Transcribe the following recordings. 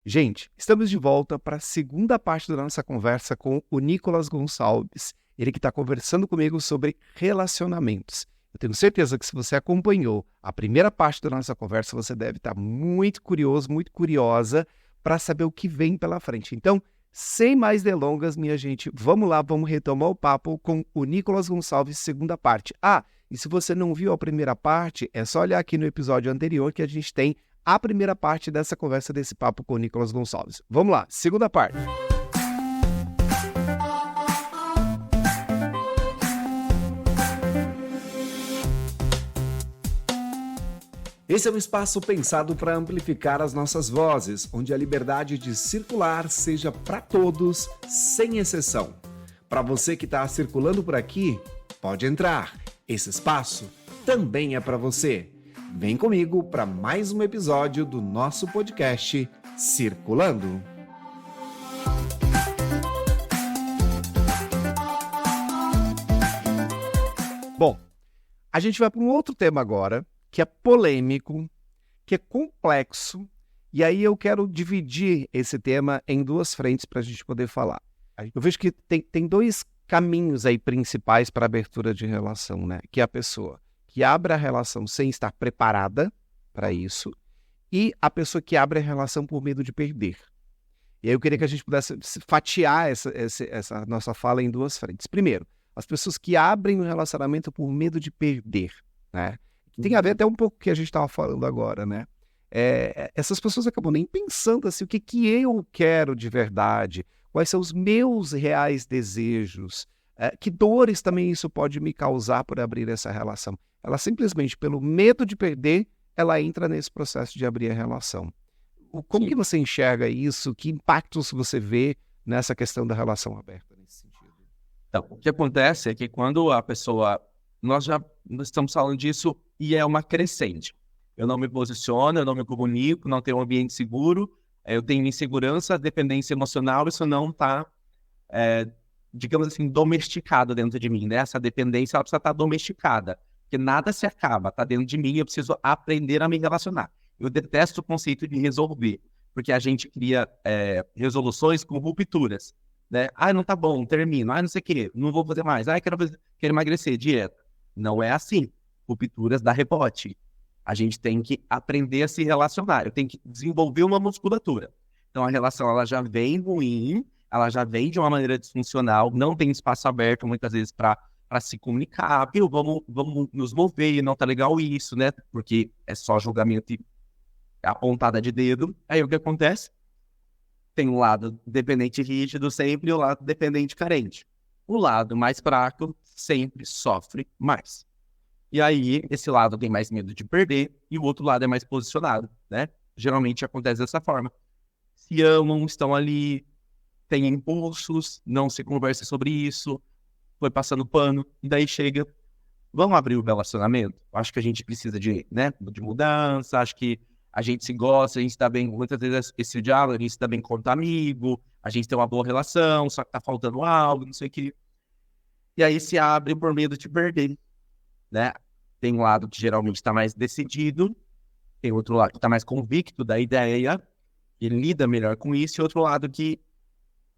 Gente, estamos de volta para a segunda parte da nossa conversa com o Nicolas Gonçalves. Ele que está conversando comigo sobre relacionamentos. Eu tenho certeza que se você acompanhou a primeira parte da nossa conversa, você deve estar muito curioso, muito curiosa para saber o que vem pela frente. Então, sem mais delongas, minha gente, vamos lá, vamos retomar o papo com o Nicolas Gonçalves, segunda parte. E se você não viu a primeira parte, é só olhar aqui no episódio anterior que a gente tem a primeira parte dessa conversa, desse papo com o Nicolas Gonçalves. Vamos lá, segunda parte. Esse é um espaço pensado para amplificar as nossas vozes, onde a liberdade de circular seja para todos, sem exceção. Para você que está circulando por aqui, pode entrar. Esse espaço também é para você. Vem comigo para mais um episódio do nosso podcast Circulando. Bom, a gente vai para um outro tema agora, que é polêmico, que é complexo, e aí eu quero dividir esse tema em duas frentes para a gente poder falar. Eu vejo que tem dois caminhos aí principais para abertura de relação, né? Que é a pessoa que abre a relação sem estar preparada para isso e a pessoa que abre a relação por medo de perder. E aí eu queria que a gente pudesse fatiar essa nossa fala em duas frentes. Primeiro, as pessoas que abrem o relacionamento por medo de perder, né? Tem a ver até um pouco com o que a gente estava falando agora, né? Essas pessoas acabam nem pensando assim, o que eu quero de verdade, quais são os meus reais desejos, que dores também isso pode me causar por abrir essa relação. Ela simplesmente, pelo medo de perder, ela entra nesse processo de abrir a relação. Como que você enxerga isso? Que impactos você vê nessa questão da relação aberta nesse sentido? Então, o que acontece é que quando a pessoa... Nós estamos falando disso e é uma crescente. Eu não me posiciono, eu não me comunico, não tenho um ambiente seguro, eu tenho insegurança, dependência emocional, isso não está, digamos assim, domesticado dentro de mim, né? Essa dependência ela precisa estar domesticada, porque nada se acaba, está dentro de mim, eu preciso aprender a me relacionar. Eu detesto o conceito de resolver, porque a gente cria resoluções com rupturas, né? Não tá bom, termino, não sei o quê, não vou fazer mais, quero emagrecer, dieta. Não é assim. Rupturas dá rebote. A gente tem que aprender a se relacionar. Eu tenho que desenvolver uma musculatura. Então, a relação ela já vem ruim, ela já vem de uma maneira disfuncional, não tem espaço aberto, muitas vezes, para se comunicar. Vamos nos mover, não tá legal isso, né? Porque é só julgamento e apontada de dedo. Aí, o que acontece? Tem um lado dependente rígido sempre e o lado dependente carente. O lado mais fraco sempre sofre mais. E aí, esse lado tem mais medo de perder e o outro lado é mais posicionado, né? Geralmente acontece dessa forma. Se amam, estão ali, têm impulsos, não se conversa sobre isso, foi passando pano, e daí chega, vamos abrir o relacionamento? Acho que a gente precisa de mudança, acho que a gente se gosta, a gente está bem, muitas vezes esse diálogo, a gente está bem com amigo, a gente tem uma boa relação, só que tá faltando algo, não sei o que. E aí se abre por medo de perder, né? Tem um lado que geralmente está mais decidido, tem outro lado que está mais convicto da ideia, e lida melhor com isso, e outro lado que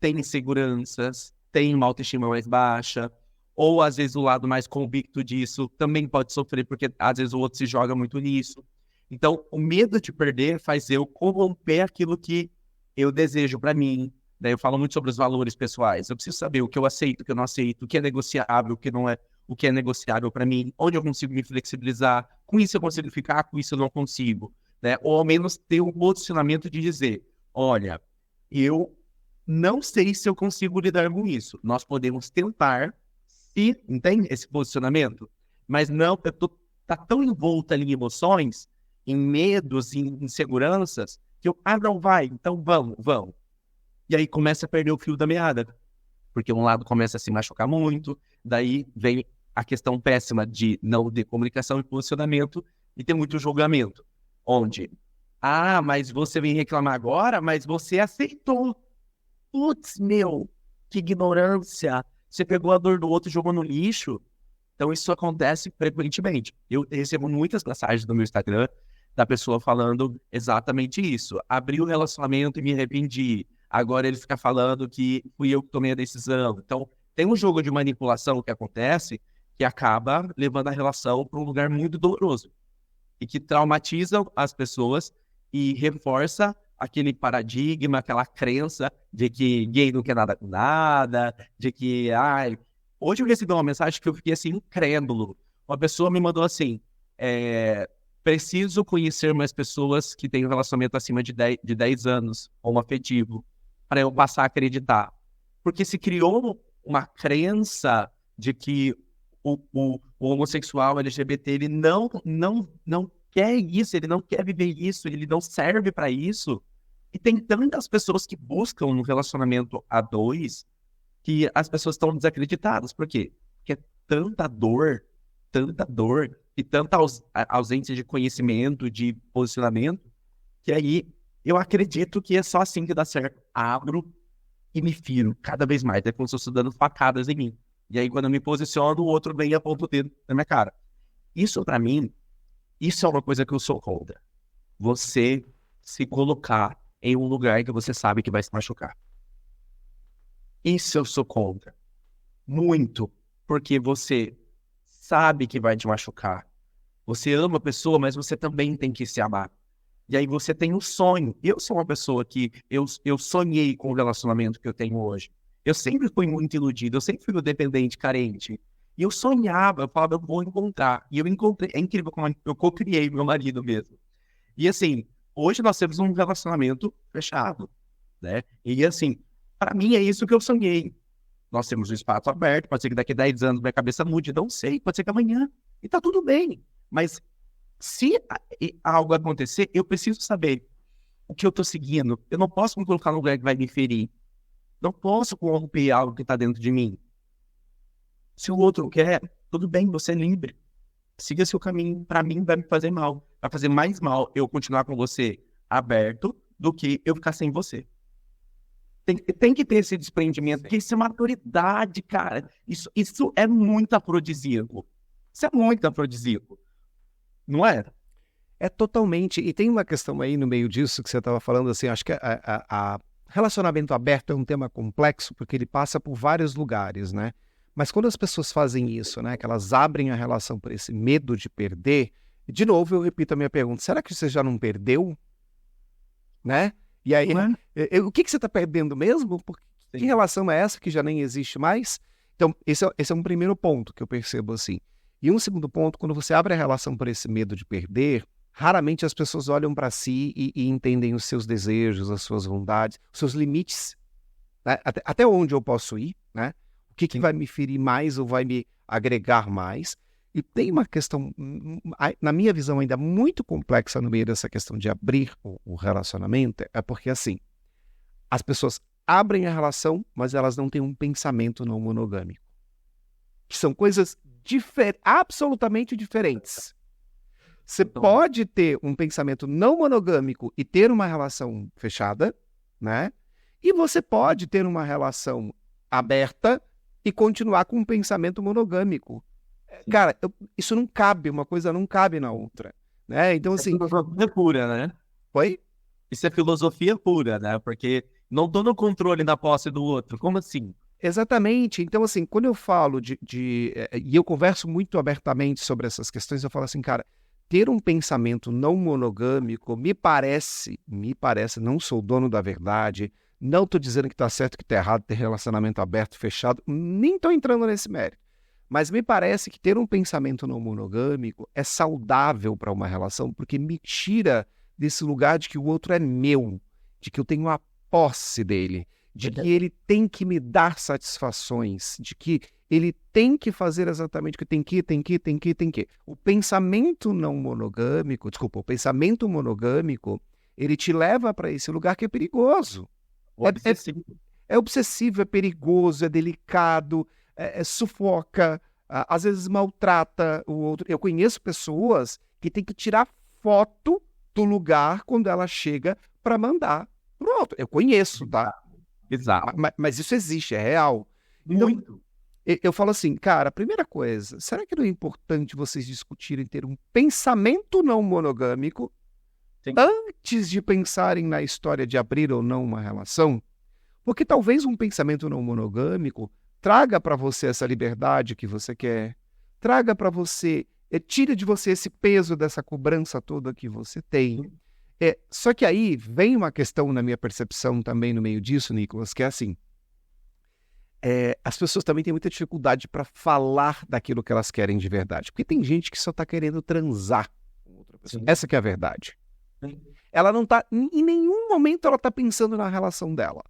tem inseguranças, tem uma autoestima mais baixa, ou às vezes o lado mais convicto disso também pode sofrer, porque às vezes o outro se joga muito nisso. Então, o medo de perder faz eu corromper aquilo que eu desejo para mim. Daí eu falo muito sobre os valores pessoais. Eu preciso saber o que eu aceito, o que eu não aceito, o que é negociável, o que não é, o que é negociável para mim, onde eu consigo me flexibilizar, com isso eu consigo ficar, com isso eu não consigo, né? Ou ao menos ter um posicionamento de dizer, olha, eu não sei se eu consigo lidar com isso. Nós podemos tentar, se entende esse posicionamento, mas não, tá tão envolta ali em emoções, em medos, em inseguranças, que eu, não vai, então vamos. E aí começa a perder o fio da meada, porque um lado começa a se machucar muito, daí vem a questão péssima de não ter comunicação e posicionamento, e tem muito julgamento, onde, mas você vem reclamar agora, mas você aceitou. Putz, meu, que ignorância, você pegou a dor do outro e jogou no lixo. Então isso acontece frequentemente. Eu recebo muitas mensagens no meu Instagram da pessoa falando exatamente isso. Abri o relacionamento e me arrependi. Agora ele fica falando que fui eu que tomei a decisão. Então, tem um jogo de manipulação que acontece que acaba levando a relação para um lugar muito doloroso e que traumatiza as pessoas e reforça aquele paradigma, aquela crença de que gay não quer nada com nada, de que, ai... Hoje eu recebi uma mensagem que eu fiquei assim, incrédulo. Uma pessoa me mandou assim, preciso conhecer mais pessoas que têm um relacionamento acima de 10 anos, homoafetivo, para eu passar a acreditar. Porque se criou uma crença de que o homossexual LGBT, ele não quer isso, ele não quer viver isso, ele não serve para isso. E tem tantas pessoas que buscam um relacionamento a dois que as pessoas estão desacreditadas. Por quê? Porque é tanta dor e tanta ausência de conhecimento, de posicionamento, que aí eu acredito que é só assim que dá certo. Abro e me firo cada vez mais. É como se eu estou dando facadas em mim. E aí, quando eu me posiciono, o outro vem e aponta o dedo na minha cara. Isso, pra mim, isso é uma coisa que eu sou contra. Você se colocar em um lugar que você sabe que vai se machucar. Isso eu sou contra. Muito. Porque você sabe que vai te machucar. Você ama a pessoa, mas você também tem que se amar. E aí você tem um sonho. Eu sou uma pessoa que eu sonhei com o relacionamento que eu tenho hoje. Eu sempre fui muito iludido, eu sempre fui o dependente, carente. E eu sonhava, eu falava, eu vou encontrar. E eu encontrei, é incrível como eu co-criei meu marido mesmo. E assim, hoje nós temos um relacionamento fechado, né? E assim, para mim é isso que eu sonhei. Nós temos um espaço aberto, pode ser que daqui a 10 anos minha cabeça mude, não sei, pode ser que amanhã. E tá tudo bem. Mas se algo acontecer, eu preciso saber o que eu tô seguindo. Eu não posso me colocar num lugar que vai me ferir. Não posso corromper algo que está dentro de mim. Se o outro quer, tudo bem, você é livre. Siga seu caminho. Para mim, vai me fazer mal. Vai fazer mais mal eu continuar com você aberto do que eu ficar sem você. Tem que ter esse desprendimento, porque isso é maturidade, cara. Isso é muito afrodisíaco. Isso é muito afrodisíaco. Não é? É totalmente. E tem uma questão aí no meio disso que você estava falando, assim, acho que relacionamento aberto é um tema complexo porque ele passa por vários lugares, né? Mas quando as pessoas fazem isso, né, que elas abrem a relação por esse medo de perder, de novo eu repito a minha pergunta, será que você já não perdeu? Né? E aí, o que você está perdendo mesmo? Que relação é essa que já nem existe mais? Então, esse é um primeiro ponto que eu percebo assim. E um segundo ponto, quando você abre a relação por esse medo de perder, raramente as pessoas olham para si e entendem os seus desejos, as suas vontades, os seus limites, né? Até onde eu posso ir, né? O que vai me ferir mais ou vai me agregar mais. E tem uma questão, na minha visão, ainda muito complexa no meio dessa questão de abrir o relacionamento, é porque, assim, as pessoas abrem a relação, mas elas não têm um pensamento não monogâmico. Que são coisas absolutamente diferentes. Você pode ter um pensamento não monogâmico e ter uma relação fechada, né? E você pode ter uma relação aberta e continuar com um pensamento monogâmico. Cara, isso não cabe, uma coisa não cabe na outra, né? Então, assim... É filosofia pura, né? Oi? Isso é filosofia pura, né? Porque não tô no controle da posse do outro. Como assim? Exatamente. Então, assim, quando eu falo e eu converso muito abertamente sobre essas questões, eu falo assim, cara, ter um pensamento não monogâmico me parece, não sou dono da verdade, não estou dizendo que está certo, que está errado ter relacionamento aberto, fechado, nem estou entrando nesse mérito. Mas me parece que ter um pensamento não monogâmico é saudável para uma relação, porque me tira desse lugar de que o outro é meu, de que eu tenho a posse dele, de que ele tem que me dar satisfações, de que ele tem que fazer exatamente o que tem que. O pensamento monogâmico, ele te leva para esse lugar que é perigoso. É obsessivo, é perigoso, é delicado, sufoca, às vezes maltrata o outro. Eu conheço pessoas que têm que tirar foto do lugar quando ela chega para mandar pro outro. Eu conheço, tá? Exato. Mas isso existe, é real. Então, muito. Eu falo assim, cara, a primeira coisa, será que não é importante vocês discutirem ter um pensamento não monogâmico Sim. antes de pensarem na história de abrir ou não uma relação, porque talvez um pensamento não monogâmico traga para você essa liberdade que você quer, traga para você, tire de você esse peso dessa cobrança toda que você tem. Só que aí vem uma questão na minha percepção também no meio disso, Nicolas, que é assim, as pessoas também têm muita dificuldade para falar daquilo que elas querem de verdade, porque tem gente que só está querendo transar com outra pessoa. Sim. Essa que é a verdade. Sim. Ela não está, em nenhum momento ela está pensando na relação dela.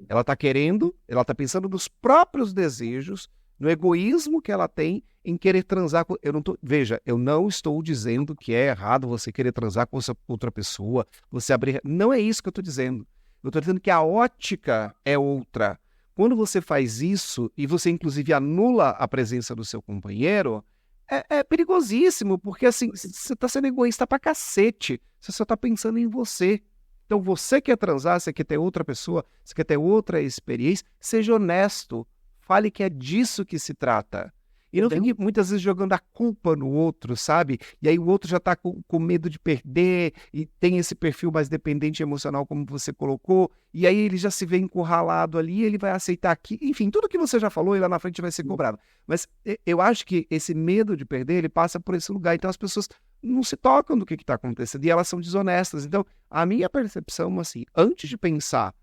Ela está pensando nos próprios desejos, no egoísmo que ela tem em querer transar com... Veja, eu não estou dizendo que é errado você querer transar com outra pessoa, você abrir... Não é isso que eu estou dizendo. Eu estou dizendo que a ótica é outra. Quando você faz isso, e você inclusive anula a presença do seu companheiro, é perigosíssimo, porque assim, você está sendo egoísta pra cacete. Você só está pensando em você. Então, você quer transar, você quer ter outra pessoa, você quer ter outra experiência, seja honesto. Fale que é disso que se trata. E não fique muitas vezes jogando a culpa no outro, sabe? E aí o outro já está com medo de perder e tem esse perfil mais dependente emocional, como você colocou, e aí ele já se vê encurralado ali, ele vai aceitar aqui. Enfim, tudo que você já falou e lá na frente vai ser cobrado. Mas eu acho que esse medo de perder, ele passa por esse lugar. Então as pessoas não se tocam do que está acontecendo e elas são desonestas. Então, a minha percepção, assim, antes de pensar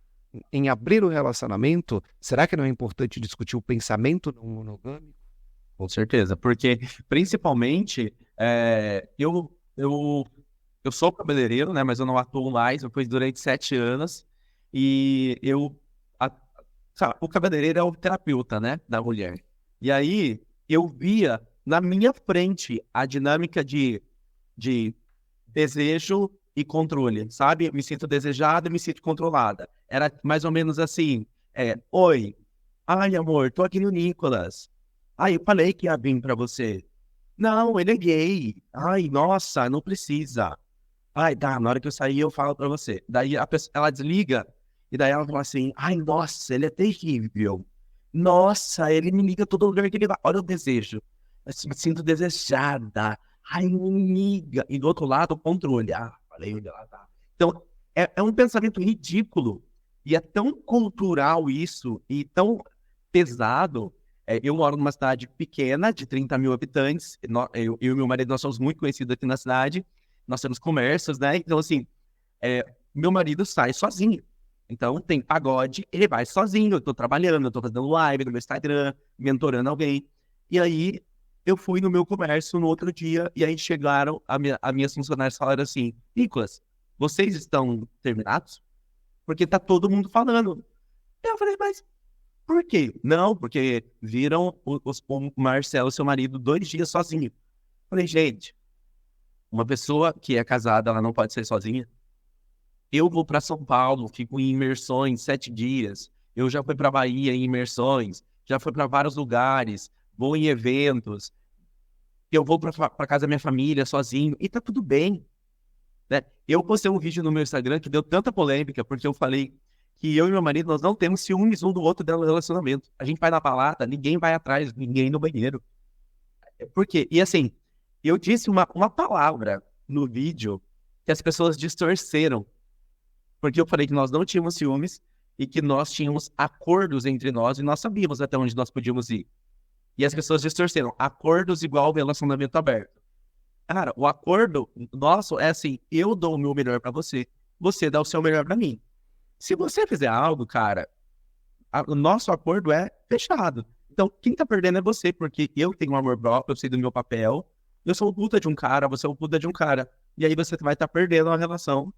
em abrir o relacionamento, será que não é importante discutir o pensamento não monogâmico? Com certeza, porque principalmente eu sou cabeleireiro, né? Mas eu não atuo mais, eu fui durante 7 anos e sabe, o cabeleireiro é o terapeuta, né? Da mulher. E aí eu via na minha frente a dinâmica de desejo e controle, sabe? Me sinto desejada e me sinto controlada. Era mais ou menos assim, oi, ai amor, tô aqui no Nicolas. Ai, eu falei que ia vir pra você. Não, ele é gay. Ai, nossa, não precisa. Ai, tá, na hora que eu sair eu falo pra você. Daí a pessoa, ela desliga e daí ela fala assim, ai, nossa, ele é terrível. Nossa, ele me liga todo lugar que ele vai. Olha o desejo. Eu me sinto desejada. Ai, me liga. E do outro lado, o controle. Ah, falei onde ela tá. Então, é um pensamento ridículo. E é tão cultural isso, e tão pesado. Eu moro numa cidade pequena, de 30 mil habitantes. Eu e meu marido, nós somos muito conhecidos aqui na cidade. Nós temos comércios, né? Então, assim, meu marido sai sozinho. Então, tem pagode, ele vai sozinho. Eu tô trabalhando, eu tô fazendo live no meu Instagram, mentorando alguém. E aí, eu fui no meu comércio no outro dia, e aí chegaram, as minhas funcionárias falaram assim, Nicolas, vocês estão terminados? Porque tá todo mundo falando. Eu falei, mas por quê? Não, porque viram o Marcelo, seu marido, 2 dias sozinho. Falei, gente, uma pessoa que é casada, ela não pode ser sozinha. Eu vou para São Paulo, fico em imersões 7 dias. Eu já fui para Bahia em imersões, já fui para vários lugares, vou em eventos. Eu vou para casa da minha família sozinho e tá tudo bem, né? Eu postei um vídeo no meu Instagram que deu tanta polêmica porque eu falei que eu e meu marido, nós não temos ciúmes um do outro dentro do relacionamento. A gente vai na balada, ninguém vai atrás, ninguém no banheiro. Por quê? E assim, eu disse uma palavra no vídeo que as pessoas distorceram. Porque eu falei que nós não tínhamos ciúmes e que nós tínhamos acordos entre nós e nós sabíamos até onde nós podíamos ir. E as pessoas distorceram. Acordos igual relacionamento aberto. Cara, o acordo nosso é assim, eu dou o meu melhor pra você, você dá o seu melhor pra mim. Se você fizer algo, cara, o nosso acordo é fechado. Então, quem tá perdendo é você, porque eu tenho um amor próprio, eu sei do meu papel, eu sou o puta de um cara, você é o puta de um cara. E aí você vai estar perdendo a relação,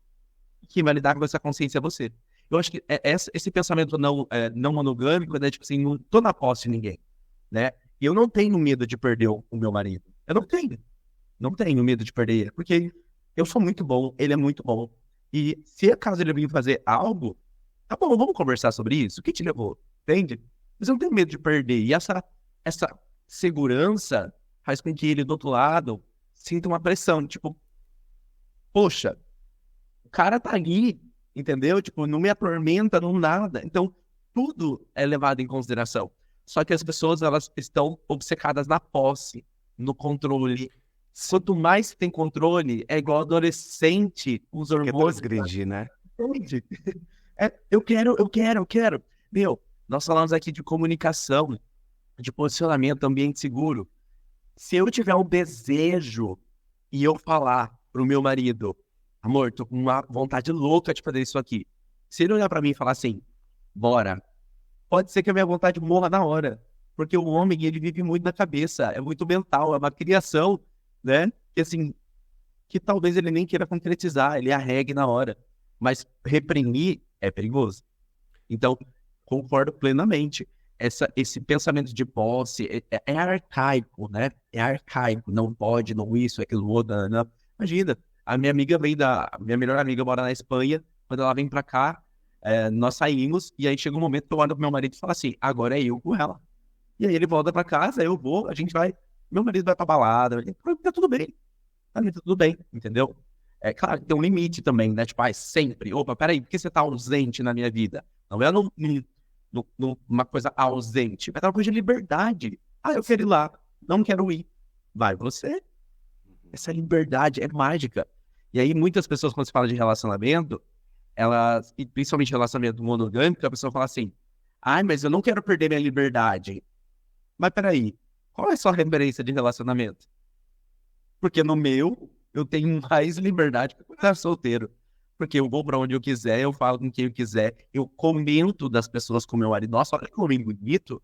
quem vai lidar com essa consciência é você. Eu acho que esse pensamento não monogâmico, né, tipo assim, não tô na posse de ninguém, né? Eu não tenho medo de perder o meu marido. Eu não tenho. Não tenho medo de perder ele, porque eu sou muito bom, ele é muito bom. E se acaso ele vir fazer algo, tá bom, vamos conversar sobre isso? O que te levou? Entende? Mas eu não tenho medo de perder. E essa segurança faz com que ele, do outro lado, sinta uma pressão. Tipo, poxa, o cara tá ali, entendeu? Tipo, não me atormenta, não nada. Então, tudo é levado em consideração. Só que as pessoas, elas estão obcecadas na posse, no controle, Quanto mais você tem controle, é igual adolescente, os Que é hormônios. transgredir, né? Eu quero. Meu, nós falamos aqui de comunicação, de posicionamento, ambiente seguro. Se eu tiver um desejo e eu falar pro meu marido, amor, tô com uma vontade louca de fazer isso aqui. Se ele olhar pra mim e falar assim, bora, pode ser que a minha vontade morra na hora. Porque o homem, ele vive muito na cabeça, é muito mental, é uma criação, né? Que assim, que talvez ele nem queira concretizar, ele arregue na hora. Mas reprimir é perigoso. Então, concordo plenamente. Esse pensamento de posse é arcaico, né? É arcaico. Não pode, não isso, aquilo outro. Não. Imagina, a minha amiga minha melhor amiga mora na Espanha. Quando ela vem pra cá, nós saímos. E aí chega um momento que eu olho pro meu marido e falo assim: agora é eu com ela. E aí ele volta pra casa, eu vou, a gente vai. Meu marido vai pra balada. Tá tudo bem. Tá tudo bem, entendeu? É claro que tem um limite também, né? Tipo, sempre. Opa, peraí, por que você tá ausente na minha vida? Não é numa coisa ausente, mas é uma coisa de liberdade. Ah, eu quero ir lá, não quero ir. Vai você. Essa liberdade é mágica. E aí, muitas pessoas, quando se fala de relacionamento, e principalmente relacionamento monogâmico, a pessoa fala assim: ai, mas eu não quero perder minha liberdade. Mas peraí, qual é a sua referência de relacionamento? Porque no meu, eu tenho mais liberdade que quando eu era solteiro. Porque eu vou pra onde eu quiser, eu falo com quem eu quiser, eu comento das pessoas com meu marido. Nossa, olha que homem bonito.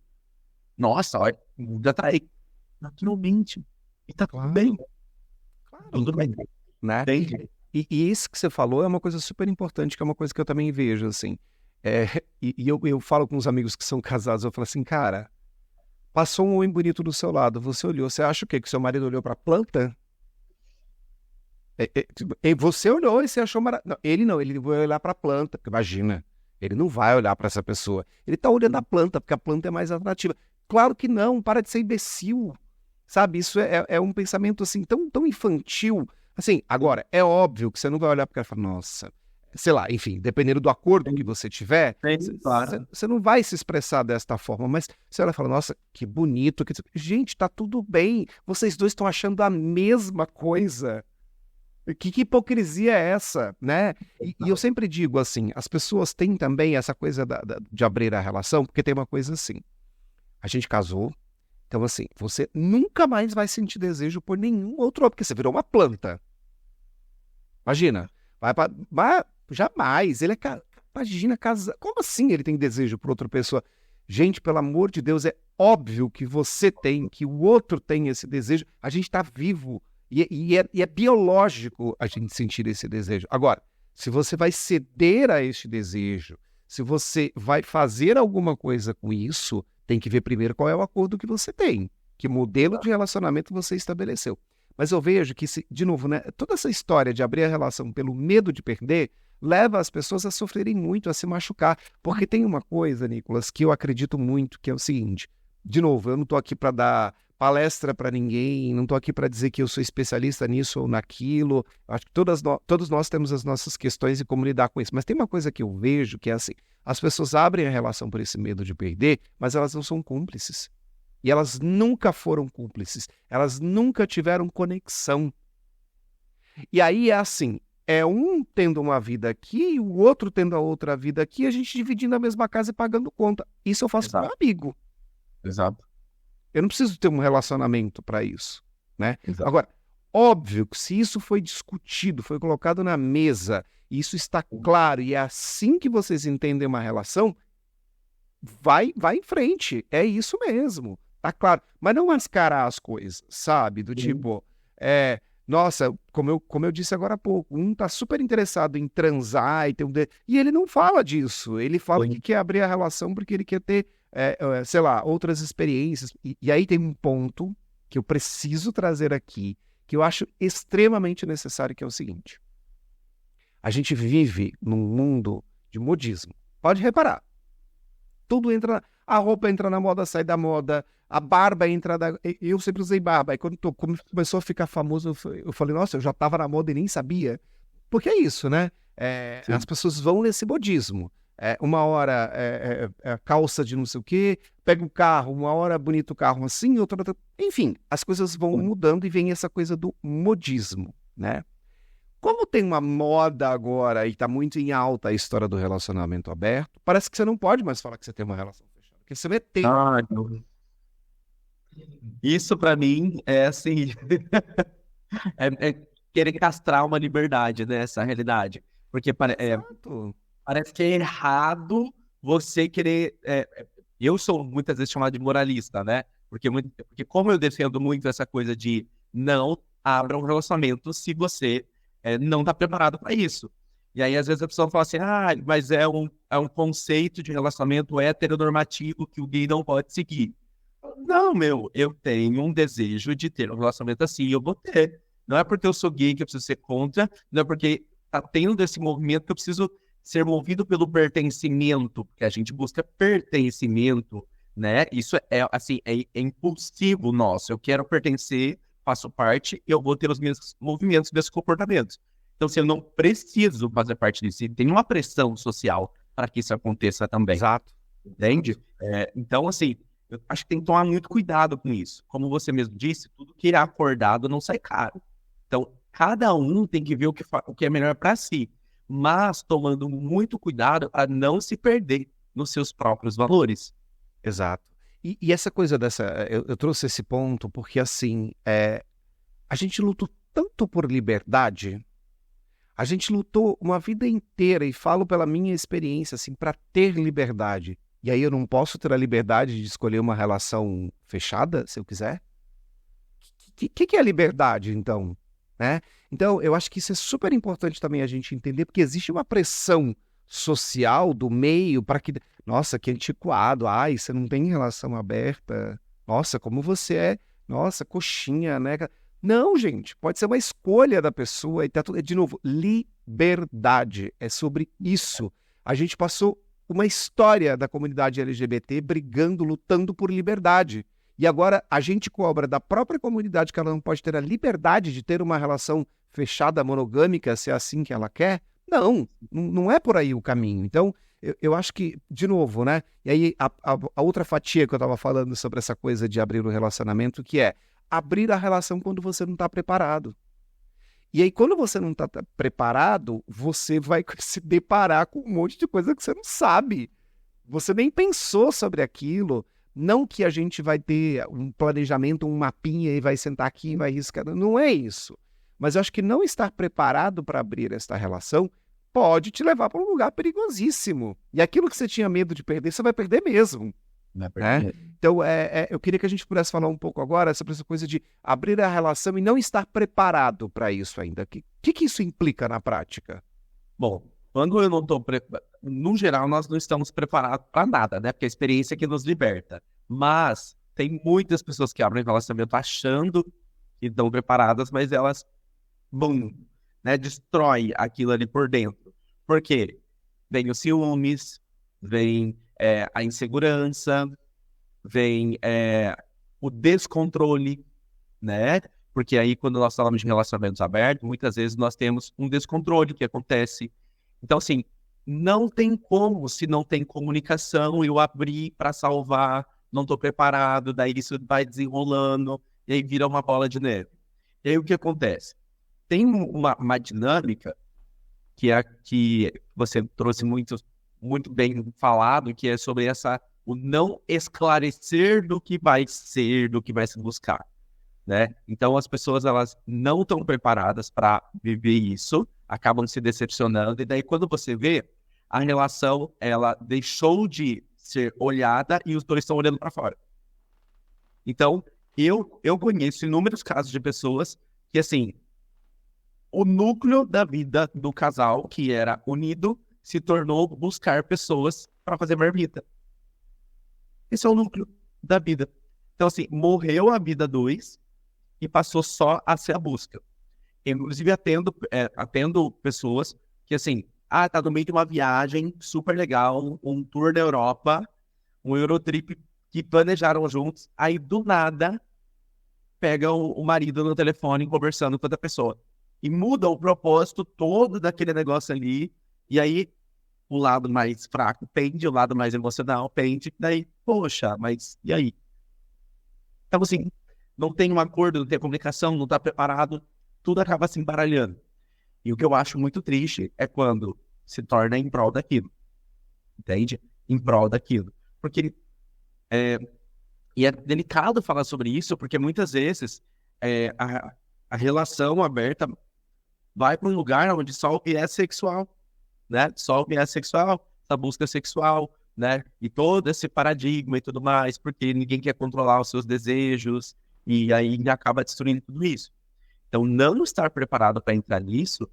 Nossa, olha, muda atrair. Naturalmente. E tá tudo bem. Claro, Tudo bem. né? Entende? E isso que você falou é uma coisa super importante, que é uma coisa que eu também vejo, assim. Eu falo com os amigos que são casados, eu falo assim, cara, passou um homem bonito do seu lado, você olhou, você acha o quê? Que seu marido olhou pra planta? Você olhou e você achou maravilhoso. Ele não, ele vai olhar pra planta, porque imagina, ele não vai olhar pra essa pessoa. Ele tá olhando a planta, porque a planta é mais atrativa. Claro que não, para de ser imbecil. Sabe, isso é um pensamento assim tão infantil. Assim, agora, é óbvio que você não vai olhar para o cara e falar, nossa, sei lá, enfim, dependendo do acordo que você tiver, Claro. você não vai se expressar desta forma, mas você olha e fala, nossa, que bonito. Gente, tá tudo bem, vocês dois estão achando a mesma coisa. Que hipocrisia é essa, né? E eu sempre digo assim, as pessoas têm também essa coisa de abrir a relação, porque tem uma coisa assim, a gente casou, então, assim, você nunca mais vai sentir desejo por nenhum outro homem, porque você virou uma planta. Imagina. Jamais. Imagina casar. Como assim ele tem desejo por outra pessoa? Gente, pelo amor de Deus, é óbvio que você tem, que o outro tem esse desejo. A gente está vivo. E é biológico a gente sentir esse desejo. Agora, se você vai ceder a este desejo, se você vai fazer alguma coisa com isso, tem que ver primeiro qual é o acordo que você tem, que modelo de relacionamento você estabeleceu. Mas eu vejo que, de novo, né, toda essa história de abrir a relação pelo medo de perder leva as pessoas a sofrerem muito, a se machucar. Porque tem uma coisa, Nicolas, que eu acredito muito, que é o seguinte. De novo, eu não estou aqui para dar palestra para ninguém, não estou aqui para dizer que eu sou especialista nisso ou naquilo. Acho que todos nós temos as nossas questões e como lidar com isso. Mas tem uma coisa que eu vejo que é assim, as pessoas abrem a relação por esse medo de perder, mas elas não são cúmplices. E elas nunca foram cúmplices. Elas nunca tiveram conexão. E aí é assim, é um tendo uma vida aqui, o outro tendo a outra vida aqui, a gente dividindo a mesma casa e pagando conta. Isso eu faço com meu amigo. Exato. Eu não preciso ter um relacionamento para isso, né? Exato. Agora, óbvio que se isso foi discutido, foi colocado na mesa, e isso está claro, e é assim que vocês entendem uma relação, vai em frente. É isso mesmo. Tá claro. Mas não mascarar as coisas, sabe? Do tipo, nossa, como eu disse agora há pouco, um tá super interessado em transar e ter e ele não fala disso. Ele fala que quer abrir a relação porque ele quer ter, sei lá, outras experiências. E aí tem um ponto que eu preciso trazer aqui, que eu acho extremamente necessário, que é o seguinte. A gente vive num mundo de modismo. Pode reparar. Tudo entra, a roupa entra na moda, sai da moda, a barba entra da... Eu sempre usei barba, aí quando começou a ficar famoso, eu falei, nossa, eu já estava na moda e nem sabia. Porque é isso, né? As pessoas vão nesse modismo. Uma hora calça de não sei o quê, pega o carro, uma hora bonito o carro assim, outra... Enfim, as coisas vão mudando e vem essa coisa do modismo, né? Como tem uma moda agora e tá muito em alta a história do relacionamento aberto, parece que você não pode mais falar que você tem uma relação fechada, porque você meteu. Isso pra mim é assim, é querer castrar uma liberdade, né? Essa realidade. Porque Exato. parece que é errado você querer. Eu sou muitas vezes chamado de moralista, né? Porque como eu defendo muito essa coisa de não abra um relacionamento se você não está preparado para isso. E aí, às vezes, a pessoa fala assim, mas é um conceito de relacionamento heteronormativo que o gay não pode seguir. Não, eu tenho um desejo de ter um relacionamento assim e eu vou ter. Não é porque eu sou gay que eu preciso ser contra, não é porque tá tendo esse movimento que eu preciso ser movido pelo pertencimento, porque a gente busca pertencimento, né? Isso assim, é impulsivo nosso. Eu quero pertencer, faço parte, e eu vou ter os meus movimentos, meus comportamentos. Então, assim, eu não preciso fazer parte disso. E tem uma pressão social para que isso aconteça também. Exato. Entende? Então, assim, eu acho que tem que tomar muito cuidado com isso. Como você mesmo disse, tudo que é acordado não sai caro. Então, cada um tem que ver o que é melhor para si, mas tomando muito cuidado para não se perder nos seus próprios valores. Exato. E essa coisa eu trouxe esse ponto porque, assim, a gente lutou tanto por liberdade, a gente lutou uma vida inteira, e falo pela minha experiência, assim, para ter liberdade. E aí eu não posso ter a liberdade de escolher uma relação fechada, se eu quiser? O que é a liberdade, então? Né? Então, eu acho que isso é super importante também a gente entender, porque existe uma pressão social do meio para que... Nossa, que antiquado. Ai, você não tem relação aberta. Nossa, como você é... Nossa, coxinha, né? Não, gente. Pode ser uma escolha da pessoa e tá tudo... De novo, liberdade. É sobre isso. A gente passou uma história da comunidade LGBT brigando, lutando por liberdade. E agora a gente cobra da própria comunidade que ela não pode ter a liberdade de ter uma relação fechada, monogâmica, se é assim que ela quer. Não é por aí o caminho. Então, eu acho que, de novo, né? E aí a outra fatia que eu estava falando sobre essa coisa de abrir o relacionamento, que é abrir a relação quando você não está preparado. E aí, quando você não está preparado, você vai se deparar com um monte de coisa que você não sabe. Você nem pensou sobre aquilo. Não que a gente vai ter um planejamento, um mapinha e vai sentar aqui e vai riscar. Não é isso. Mas eu acho que não estar preparado para abrir esta relação pode te levar para um lugar perigosíssimo. E aquilo que você tinha medo de perder, você vai perder mesmo. Né? Então, eu queria que a gente pudesse falar um pouco agora sobre essa coisa de abrir a relação e não estar preparado para isso ainda. O que isso implica na prática? Bom, quando eu não estou preparado, no geral, nós não estamos preparados para nada, né? Porque a experiência é que nos liberta. Mas tem muitas pessoas que abrem relacionamento achando que estão preparadas, mas elas, né? Destrói aquilo ali por dentro. Por quê? Vem os ciúmes, vem a insegurança, vem o descontrole, né? Porque aí, quando nós falamos de relacionamentos abertos, muitas vezes nós temos um descontrole que acontece. Então, assim, não tem como, se não tem comunicação, eu abrir para salvar, não estou preparado, daí isso vai desenrolando, e aí vira uma bola de neve. E aí o que acontece? Tem uma dinâmica que você trouxe muito bem falado, que é sobre o não esclarecer do que vai ser, do que vai se buscar. Né? Então as pessoas elas não estão preparadas para viver isso, acabam se decepcionando, e daí quando você vê, a relação ela deixou de ser olhada e os dois estão olhando para fora. Então eu conheço inúmeros casos de pessoas que, assim, o núcleo da vida do casal, que era unido, se tornou buscar pessoas para fazer marmita. Esse é o núcleo da vida. Então, assim, morreu a vida dois e passou só a ser a busca. Inclusive, atendo pessoas que, assim, tá no meio de uma viagem super legal, um tour da Europa, um Eurotrip que planejaram juntos, aí do nada pega o marido no telefone conversando com outra pessoa. E muda o propósito todo daquele negócio ali, e aí o lado mais fraco pende, o lado mais emocional pende, daí, poxa, mas e aí? Então, assim, não tem um acordo, não tem comunicação, não está preparado, tudo acaba se embaralhando. E o que eu acho muito triste é quando se torna em prol daquilo, entende? Em prol daquilo. Porque, e é delicado falar sobre isso, porque muitas vezes a relação aberta vai para um lugar onde só o viés sexual, né? Só o viés sexual, essa busca sexual, né? E todo esse paradigma e tudo mais, porque ninguém quer controlar os seus desejos, e aí acaba destruindo tudo isso. Então, não estar preparado para entrar nisso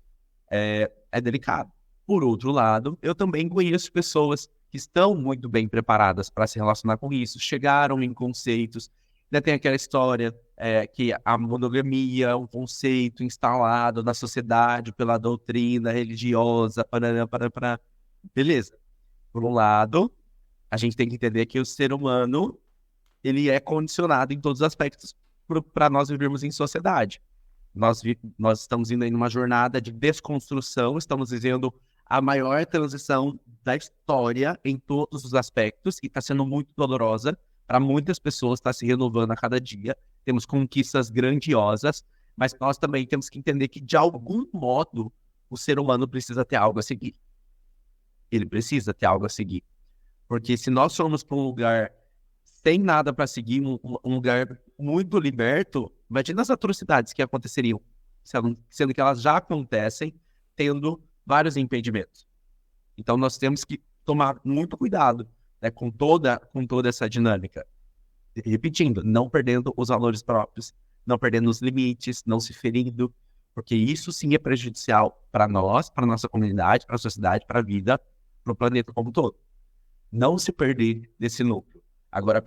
é delicado. Por outro lado, eu também conheço pessoas que estão muito bem preparadas para se relacionar com isso, chegaram em conceitos, ainda tem aquela história que a monogamia é um conceito instalado na sociedade pela doutrina religiosa, beleza. Por um lado, a gente tem que entender que o ser humano, ele é condicionado em todos os aspectos para nós vivermos em sociedade. Nós estamos indo em uma jornada de desconstrução, estamos vivendo a maior transição da história em todos os aspectos e está sendo muito dolorosa para muitas pessoas, está se renovando a cada dia. Temos conquistas grandiosas, mas nós também temos que entender que, de algum modo, o ser humano precisa ter algo a seguir. Ele precisa ter algo a seguir. Porque se nós formos para um lugar sem nada para seguir, um lugar muito liberto, imagina as atrocidades que aconteceriam, sendo que elas já acontecem, tendo vários impedimentos. Então, nós temos que tomar muito cuidado, né, com toda essa dinâmica. Repetindo, não perdendo os valores próprios, não perdendo os limites, não se ferindo, porque isso sim é prejudicial para nós, para a nossa comunidade, para a sociedade, para a vida, para o planeta como um todo. Não se perder desse núcleo. Agora,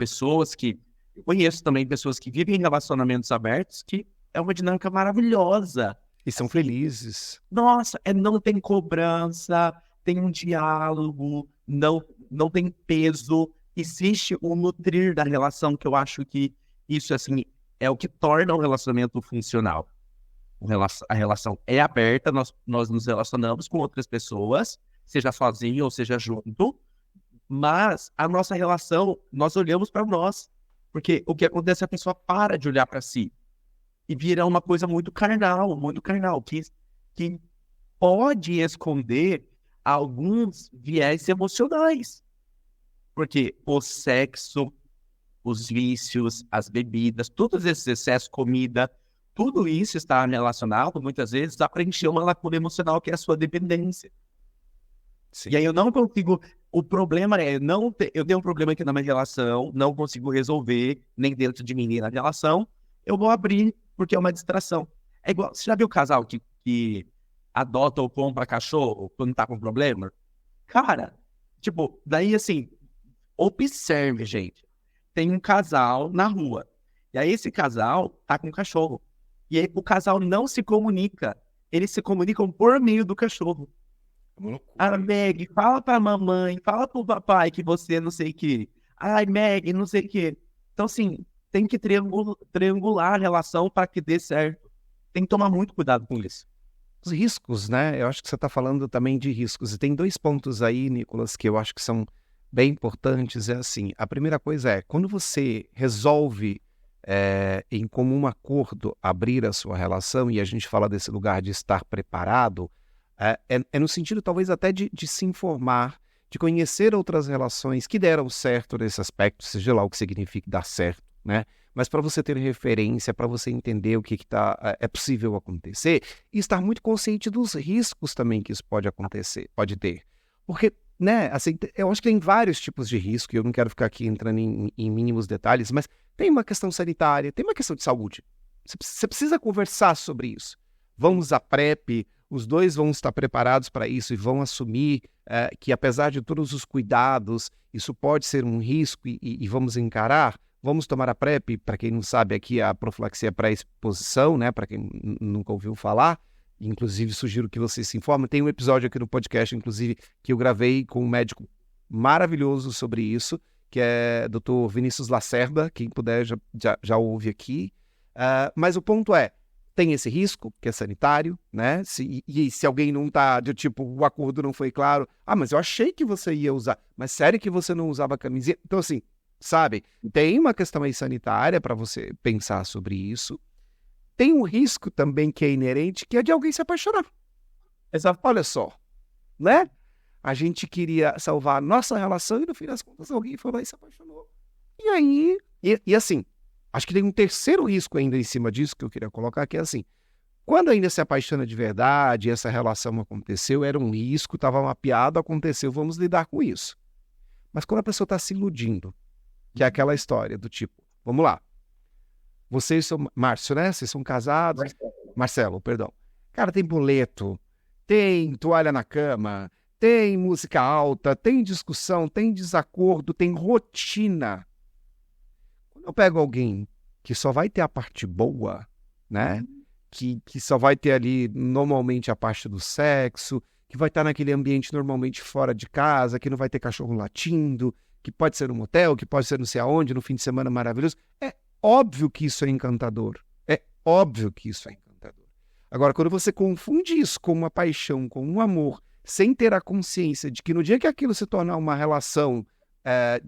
eu conheço também pessoas que vivem em relacionamentos abertos, que é uma dinâmica maravilhosa. E são felizes. Nossa, não tem cobrança, tem um diálogo, não tem peso, existe o nutrir da relação, que eu acho que isso, assim, é o que torna o relacionamento funcional. A relação é aberta, nós nos relacionamos com outras pessoas, seja sozinho ou seja junto, mas a nossa relação, nós olhamos para nós, porque o que acontece é a pessoa para de olhar para si e vira uma coisa muito carnal, que pode esconder alguns viés emocionais. Porque o sexo, os vícios, as bebidas, todos esses excessos, comida, tudo isso está relacionado, muitas vezes, a preencher uma lacuna emocional que é a sua dependência. Sim. E aí eu não consigo... O problema é, eu tenho um problema aqui na minha relação, não consigo resolver, nem dentro de mim, nem na relação, eu vou abrir, porque é uma distração. É igual, você já viu o casal que adota ou compra cachorro quando tá com problema? Cara, tipo, daí assim, observe, gente. Tem um casal na rua, e aí esse casal tá com um cachorro. E aí o casal não se comunica, eles se comunicam por meio do cachorro. Ah, Meg, fala pra mamãe, fala pro papai que você não sei o que. Ai, Meg, não sei o que. Então, assim, tem que triangular a relação para que dê certo. Tem que tomar muito cuidado com isso. Os riscos, né? Eu acho que você está falando também de riscos. E tem 2 pontos aí, Nicolas, que eu acho que são bem importantes. É assim, a primeira coisa é, quando você resolve em comum acordo abrir a sua relação, e a gente fala desse lugar de estar preparado, é no sentido talvez até de se informar, de conhecer outras relações que deram certo nesse aspecto, seja lá o que signifique dar certo, né? Mas para você ter referência, para você entender o que é possível acontecer, e estar muito consciente dos riscos também que isso pode acontecer, pode ter. Porque, né, assim, eu acho que tem vários tipos de risco, e eu não quero ficar aqui entrando em mínimos detalhes, mas tem uma questão sanitária, tem uma questão de saúde. Você precisa conversar sobre isso. Vamos à PrEP, os dois vão estar preparados para isso e vão assumir que, apesar de todos os cuidados, isso pode ser um risco e vamos encarar. Vamos tomar a PrEP, para quem não sabe, aqui a profilaxia pré-exposição, né? Para quem nunca ouviu falar. Inclusive, sugiro que você se informe. Tem um episódio aqui no podcast, inclusive, que eu gravei com um médico maravilhoso sobre isso, que é Dr. Vinícius Lacerda. Quem puder já ouve aqui. Mas o ponto é, tem esse risco, que é sanitário, né? E se alguém não tá, de tipo, o acordo não foi claro, mas eu achei que você ia usar, mas sério que você não usava camisinha? Então, assim, sabe, tem uma questão aí sanitária para você pensar sobre isso. Tem um risco também que é inerente, que é de alguém se apaixonar. Exato. Olha só, né? A gente queria salvar a nossa relação e, no fim das contas, alguém foi lá e se apaixonou. E aí, e assim, acho que tem um terceiro risco ainda em cima disso que eu queria colocar, que é assim, quando ainda se apaixona de verdade, essa relação aconteceu, era um risco, estava mapeado, aconteceu, vamos lidar com isso. Mas quando a pessoa está se iludindo, que é aquela história do tipo, vamos lá, vocês são, Márcio, né? Vocês são casados. Marcelo, perdão. Cara, tem boleto, tem toalha na cama, tem música alta, tem discussão, tem desacordo, tem rotina. Quando eu pego alguém que só vai ter a parte boa, né? Que só vai ter ali normalmente a parte do sexo, que vai estar naquele ambiente normalmente fora de casa, que não vai ter cachorro latindo, que pode ser um motel, que pode ser não sei aonde, no fim de semana maravilhoso. É óbvio que isso é encantador. É óbvio que isso é encantador. Agora, quando você confunde isso com uma paixão, com um amor, sem ter a consciência de que no dia que aquilo se tornar uma relação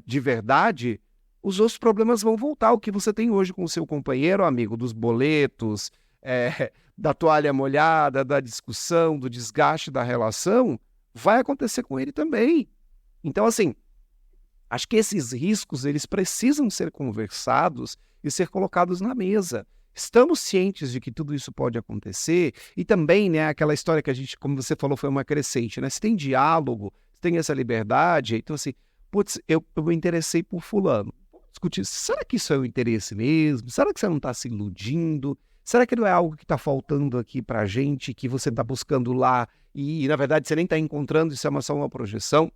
de verdade, os outros problemas vão voltar. O que você tem hoje com o seu companheiro, amigo, dos boletos, da toalha molhada, da discussão, do desgaste da relação, vai acontecer com ele também. Então, assim, acho que esses riscos, eles precisam ser conversados e ser colocados na mesa. Estamos cientes de que tudo isso pode acontecer e também, né, aquela história que a gente, como você falou, foi uma crescente, né? Se tem diálogo, se tem essa liberdade, então assim, putz, eu me interessei por fulano. Vamos discutir, será que isso é o interesse mesmo? Será que você não está se iludindo? Será que não é algo que está faltando aqui para a gente, que você está buscando lá e, na verdade, você nem está encontrando, isso é só uma projeção?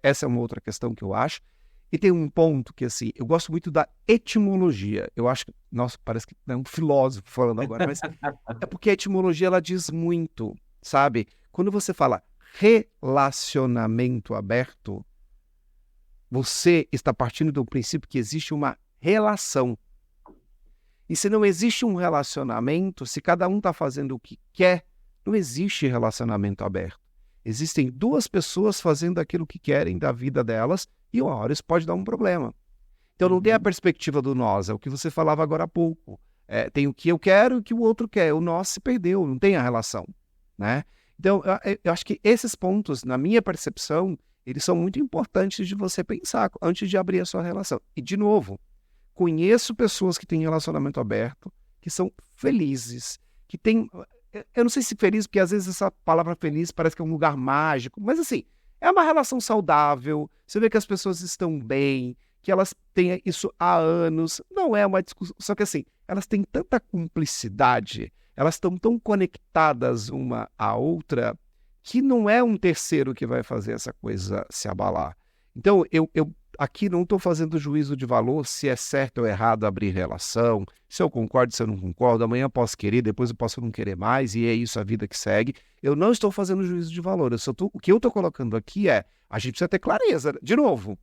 Essa é uma outra questão que eu acho. E tem um ponto que, assim, eu gosto muito da etimologia. Eu acho que, nossa, parece que é um filósofo falando agora, mas é porque a etimologia, ela diz muito, sabe? Quando você fala relacionamento aberto, você está partindo do princípio que existe uma relação. E se não existe um relacionamento, se cada um está fazendo o que quer, não existe relacionamento aberto. Existem duas pessoas fazendo aquilo que querem da vida delas e uma hora isso pode dar um problema. Então não tem a perspectiva do nós, é o que você falava agora há pouco. Tem o que eu quero e o que o outro quer. O nós se perdeu, não tem a relação, né? Então eu acho que esses pontos, na minha percepção, eles são muito importantes de você pensar antes de abrir a sua relação. E, de novo, conheço pessoas que têm relacionamento aberto, que são felizes, que têm... Eu não sei se feliz, porque às vezes essa palavra feliz parece que é um lugar mágico, mas assim, é uma relação saudável, você vê que as pessoas estão bem, que elas têm isso há anos, não é uma discussão, só que assim, elas têm tanta cumplicidade, elas estão tão conectadas uma à outra, que não é um terceiro que vai fazer essa coisa se abalar. Então, eu aqui não estou fazendo juízo de valor se é certo ou errado abrir relação, se eu concordo, se eu não concordo, amanhã eu posso querer, depois eu posso não querer mais, e é isso a vida que segue. Eu não estou fazendo juízo de valor, o que eu estou colocando aqui é, a gente precisa ter clareza. De novo,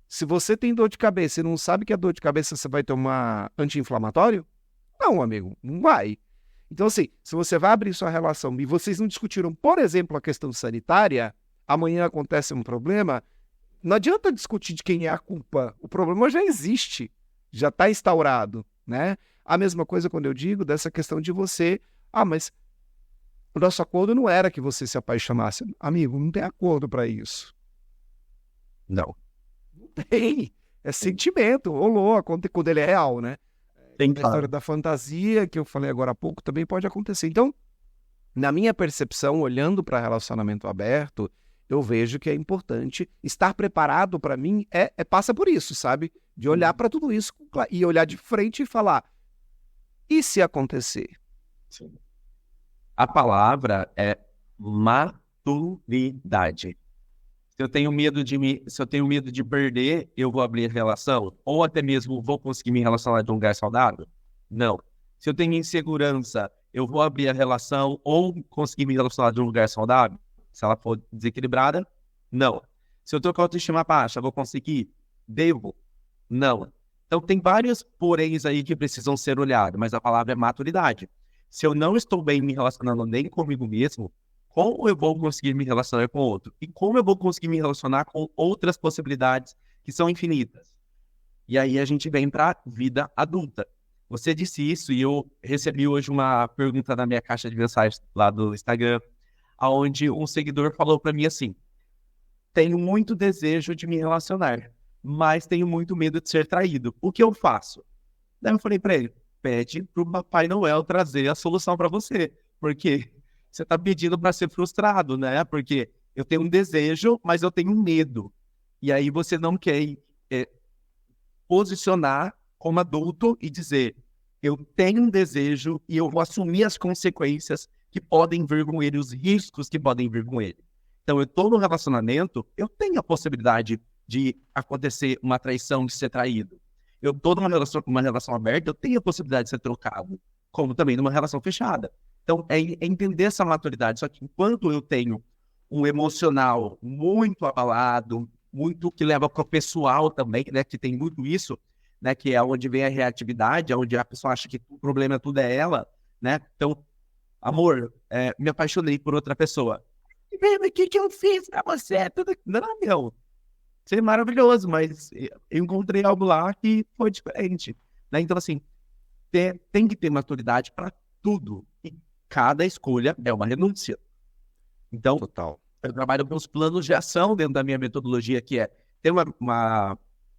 se você tem dor de cabeça e não sabe que a dor de cabeça você vai tomar anti-inflamatório, não, amigo, não vai. Então, assim, se você vai abrir sua relação e vocês não discutiram, por exemplo, a questão sanitária, amanhã acontece um problema, não adianta discutir de quem é a culpa. O problema já existe, já está instaurado, né? A mesma coisa quando eu digo dessa questão de você... mas o nosso acordo não era que você se apaixonasse. Amigo, não tem acordo para isso. Não. Não tem. É sentimento, rolou, quando ele é real, né? Tem a história da fantasia, que eu falei agora há pouco, também pode acontecer. Então, na minha percepção, olhando para relacionamento aberto, eu vejo que é importante estar preparado. Para mim, passa por isso, sabe? De olhar para tudo isso e olhar de frente e falar, e se acontecer? Sim. A palavra é maturidade. Se eu tenho medo de perder, eu vou abrir relação? Ou até mesmo vou conseguir me relacionar de um lugar saudável? Não. Se eu tenho insegurança, eu vou abrir a relação ou conseguir me relacionar de um lugar saudável? Se ela for desequilibrada, não. Se eu estou com a autoestima baixa, vou conseguir? Devo? Não. Então tem vários poréns aí que precisam ser olhados, mas a palavra é maturidade. Se eu não estou bem me relacionando nem comigo mesmo, como eu vou conseguir me relacionar com o outro? E como eu vou conseguir me relacionar com outras possibilidades que são infinitas? E aí a gente vem para a vida adulta. Você disse isso e eu recebi hoje uma pergunta na minha caixa de mensagens lá do Instagram, onde um seguidor falou para mim assim: tenho muito desejo de me relacionar, mas tenho muito medo de ser traído. O que eu faço? Daí eu falei para ele: pede para o Papai Noel trazer a solução para você, porque você está pedindo para ser frustrado, né? Porque eu tenho um desejo, mas eu tenho medo. E aí você não quer posicionar como adulto e dizer: eu tenho um desejo e eu vou assumir as consequências que podem vir com ele, os riscos que podem vir com ele. Então, eu estou no relacionamento, eu tenho a possibilidade de acontecer uma traição, de ser traído. Eu estou numa relação aberta, eu tenho a possibilidade de ser trocado, como também numa relação fechada. Então, é entender essa maturidade. Só que enquanto eu tenho um emocional muito abalado, muito que leva para o pessoal também, né, que tem muito isso, né, que é onde vem a reatividade, onde a pessoa acha que o problema tudo é ela, né? Então, amor, me apaixonei por outra pessoa. O que eu fiz pra você? Não, meu, você é maravilhoso, mas eu encontrei algo lá que foi diferente, né? Então, assim, tem que ter maturidade para tudo. E cada escolha é uma renúncia. Então, Total. eu trabalho com os planos de ação dentro da minha metodologia, que tem uma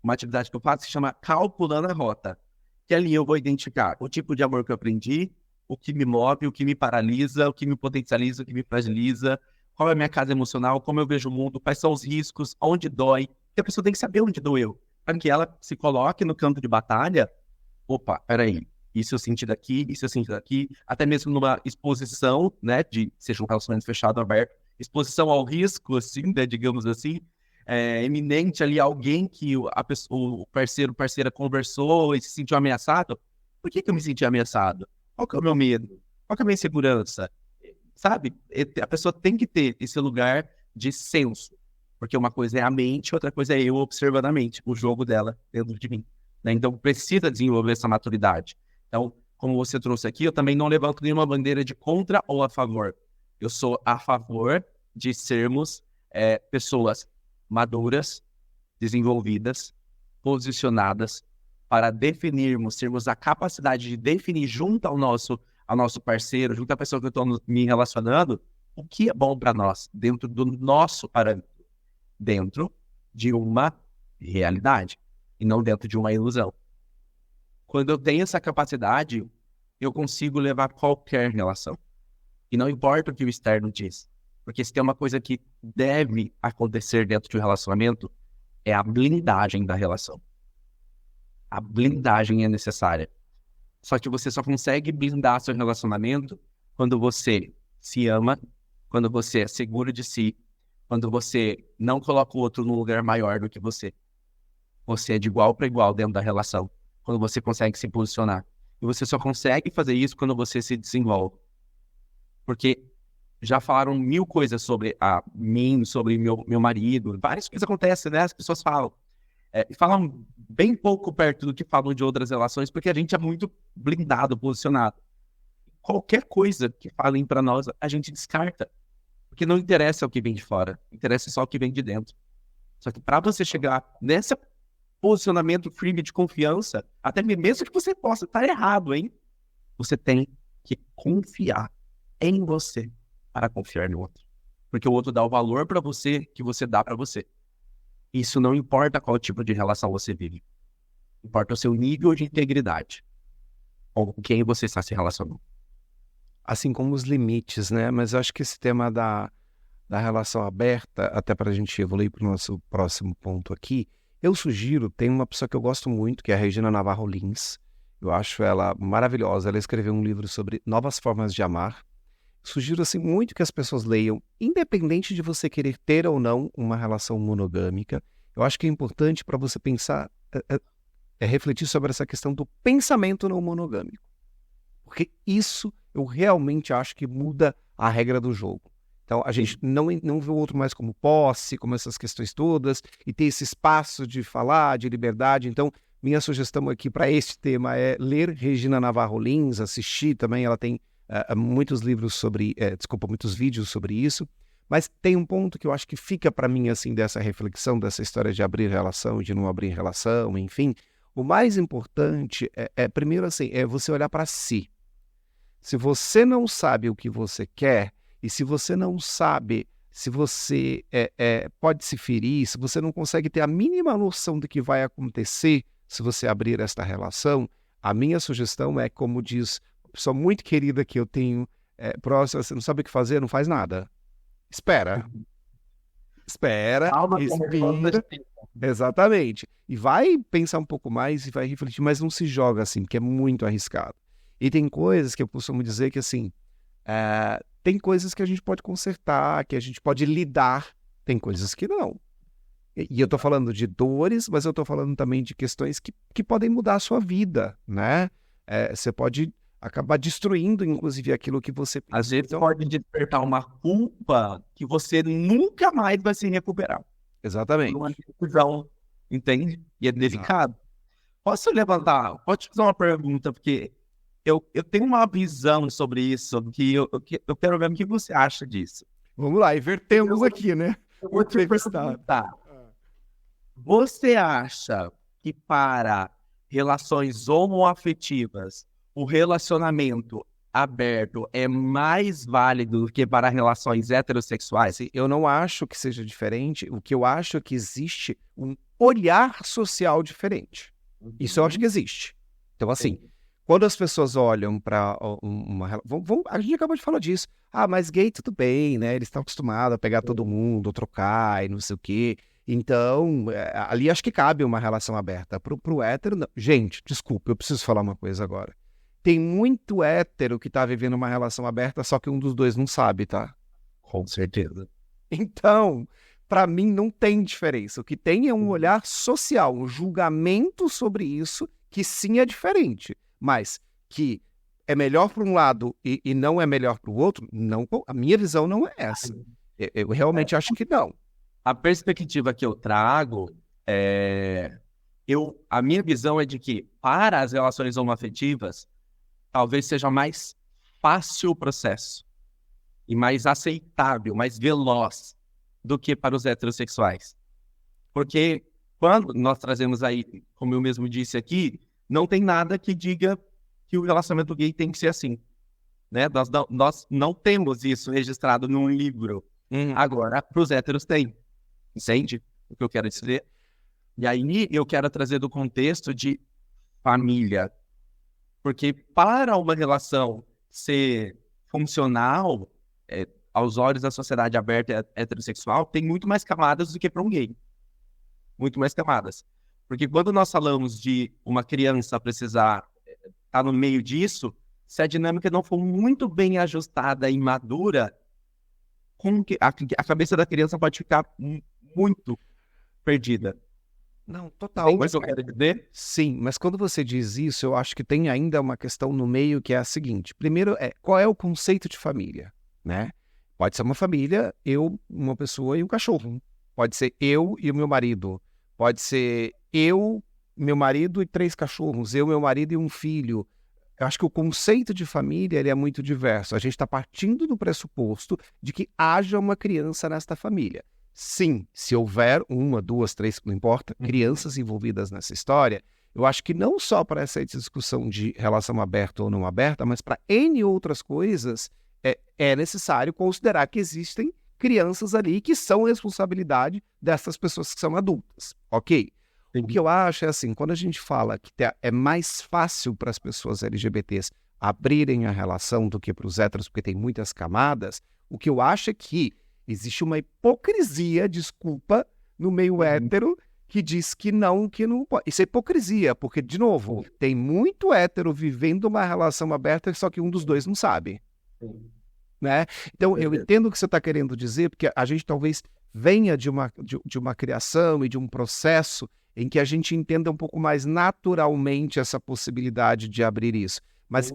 atividade que eu faço que se chama calculando a rota. Que ali eu vou identificar o tipo de amor que eu aprendi, o que me move, o que me paralisa, o que me potencializa, o que me fragiliza, qual é a minha casa emocional, como eu vejo o mundo, quais são os riscos, onde dói. E a pessoa tem que saber onde doeu, para que ela se coloque no campo de batalha. Opa, peraí, isso eu senti daqui, isso eu senti daqui, até mesmo numa exposição, né, seja um relacionamento fechado ou aberto, exposição ao risco, assim, né, digamos assim, eminente ali, alguém que o parceira conversou e se sentiu ameaçado. Por que eu me senti ameaçado? Qual que é o meu medo? Qual que é a minha insegurança? Sabe? A pessoa tem que ter esse lugar de senso, porque uma coisa é a mente, outra coisa é eu observando a mente, o jogo dela dentro de mim, né? Então, precisa desenvolver essa maturidade. Então, como você trouxe aqui, eu também não levanto nenhuma bandeira de contra ou a favor. Eu sou a favor de sermos pessoas maduras, desenvolvidas, posicionadas para definirmos, termos a capacidade de definir junto ao nosso parceiro, junto à pessoa que eu estou me relacionando, o que é bom para nós, dentro do nosso parâmetro, dentro de uma realidade e não dentro de uma ilusão. Quando eu tenho essa capacidade, eu consigo levar qualquer relação. E não importa o que o externo diz. Porque se tem uma coisa que deve acontecer dentro de um relacionamento, é a blindagem da relação. A blindagem é necessária. Só que você só consegue blindar seu relacionamento quando você se ama, quando você é seguro de si, quando você não coloca o outro num lugar maior do que você. Você é de igual para igual dentro da relação, quando você consegue se posicionar. E você só consegue fazer isso quando você se desenvolve. Porque já falaram 1000 coisas sobre mim, sobre meu marido. Várias coisas acontecem, né? As pessoas falam. E falam bem pouco perto do que falam de outras relações, porque a gente é muito blindado, posicionado. Qualquer coisa que falem para nós, a gente descarta. Porque não interessa o que vem de fora. Interessa só o que vem de dentro. Só que para você chegar nesse posicionamento firme de confiança, até mesmo que você possa estar errado, hein? Você tem que confiar em você para confiar no outro. Porque o outro dá o valor para você que você dá para você. Isso não importa qual tipo de relação você vive. Importa o seu nível de integridade. Com quem você está se relacionando. Assim como os limites, né? Mas eu acho que esse tema da relação aberta, até para a gente evoluir para o nosso próximo ponto aqui, eu sugiro, tem uma pessoa que eu gosto muito, que é a Regina Navarro Lins. Eu acho ela maravilhosa. Ela escreveu um livro sobre novas formas de amar. Sugiro assim muito que as pessoas leiam, independente de você querer ter ou não uma relação monogâmica. Eu acho que é importante para você pensar, refletir sobre essa questão do pensamento não monogâmico. Porque isso eu realmente acho que muda a regra do jogo. Então a gente não vê o outro mais como posse, como essas questões todas, e ter esse espaço de falar, de liberdade. Então minha sugestão aqui para este tema é ler Regina Navarro Lins, assistir também, ela tem muitos livros sobre, muitos vídeos sobre isso, mas tem um ponto que eu acho que fica para mim, assim, dessa reflexão, dessa história de abrir relação e de não abrir relação, enfim. O mais importante primeiro, assim, é você olhar para si. Se você não sabe o que você quer, e se você não sabe se você pode se ferir, se você não consegue ter a mínima noção do que vai acontecer se você abrir esta relação, a minha sugestão é, como diz uma pessoa muito querida que eu tenho próxima, você não sabe o que fazer, não faz nada. Espera. Espera, respira. Exatamente. E vai pensar um pouco mais e vai refletir, mas não se joga assim, porque é muito arriscado. E tem coisas que eu costumo dizer que, assim, tem coisas que a gente pode consertar, que a gente pode lidar, tem coisas que não. E eu estou falando de dores, mas eu estou falando também de questões que podem mudar a sua vida, né? Você pode acabar destruindo, inclusive, aquilo que você... Às vezes pode despertar uma culpa que você nunca mais vai se recuperar. Exatamente. Uma decisão, entende? E é delicado. Posso te fazer uma pergunta, porque eu tenho uma visão sobre isso, que eu quero ver o que você acha disso. Vamos lá, invertemos aqui, né? Eu vou te perguntar. Você acha que para relações homoafetivas, o relacionamento aberto é mais válido do que para relações heterossexuais? Eu não acho que seja diferente. O que eu acho é que existe um olhar social diferente. Isso eu acho que existe. Então, assim, quando as pessoas olham para uma... a gente acabou de falar disso. Mas gay tudo bem, né? Eles estão acostumados a pegar todo mundo, trocar e não sei o quê. Então, ali acho que cabe uma relação aberta. Pro hétero, não. Gente, desculpa, eu preciso falar uma coisa agora. Tem muito hétero que tá vivendo uma relação aberta, só que um dos dois não sabe, tá? Com certeza. Então, para mim não tem diferença. O que tem é um olhar social, um julgamento sobre isso, que sim é diferente. Mas que é melhor para um lado e não é melhor para o outro, não, a minha visão não é essa. Eu realmente acho que não. A perspectiva que eu trago a minha visão é de que, para as relações homoafetivas, talvez seja mais fácil o processo e mais aceitável, mais veloz do que para os heterossexuais. Porque quando nós trazemos aí, como eu mesmo disse aqui, não tem nada que diga que o relacionamento gay tem que ser assim, né? Nós não temos isso registrado num livro. Agora, para os héteros tem. Entende o que eu quero dizer? E aí eu quero trazer do contexto de família. Porque para uma relação ser funcional, aos olhos da sociedade aberta e heterossexual, tem muito mais camadas do que para um gay. Muito mais camadas. Porque quando nós falamos de uma criança precisar estar no meio disso, se a dinâmica não for muito bem ajustada e madura, a cabeça da criança pode ficar muito perdida. Não, total. Mas eu quero dizer? Sim, mas quando você diz isso, eu acho que tem ainda uma questão no meio que é a seguinte. Primeiro, qual é o conceito de família, né? Pode ser uma família, eu, uma pessoa e um cachorro. Pode ser eu e o meu marido. Pode ser eu, meu marido e 3 cachorros. Eu, meu marido e um filho. Eu acho que o conceito de família ele é muito diverso. A gente está partindo do pressuposto de que haja uma criança nesta família. Sim, se houver 1, 2, 3, não importa, crianças envolvidas nessa história, eu acho que não só para essa discussão de relação aberta ou não aberta, mas para N outras coisas, é necessário considerar que existem crianças ali que são responsabilidade dessas pessoas que são adultas, ok? O que eu acho é assim, quando a gente fala que é mais fácil para as pessoas LGBTs abrirem a relação do que para os héteros, porque tem muitas camadas, o que eu acho é que existe uma hipocrisia, desculpa, no meio hétero que diz que não pode. Isso é hipocrisia, porque, de novo, tem muito hétero vivendo uma relação aberta, só que um dos dois não sabe. Né? Então, eu entendo o que você está querendo dizer, porque a gente talvez venha de uma criação e de um processo em que a gente entenda um pouco mais naturalmente essa possibilidade de abrir isso. Mas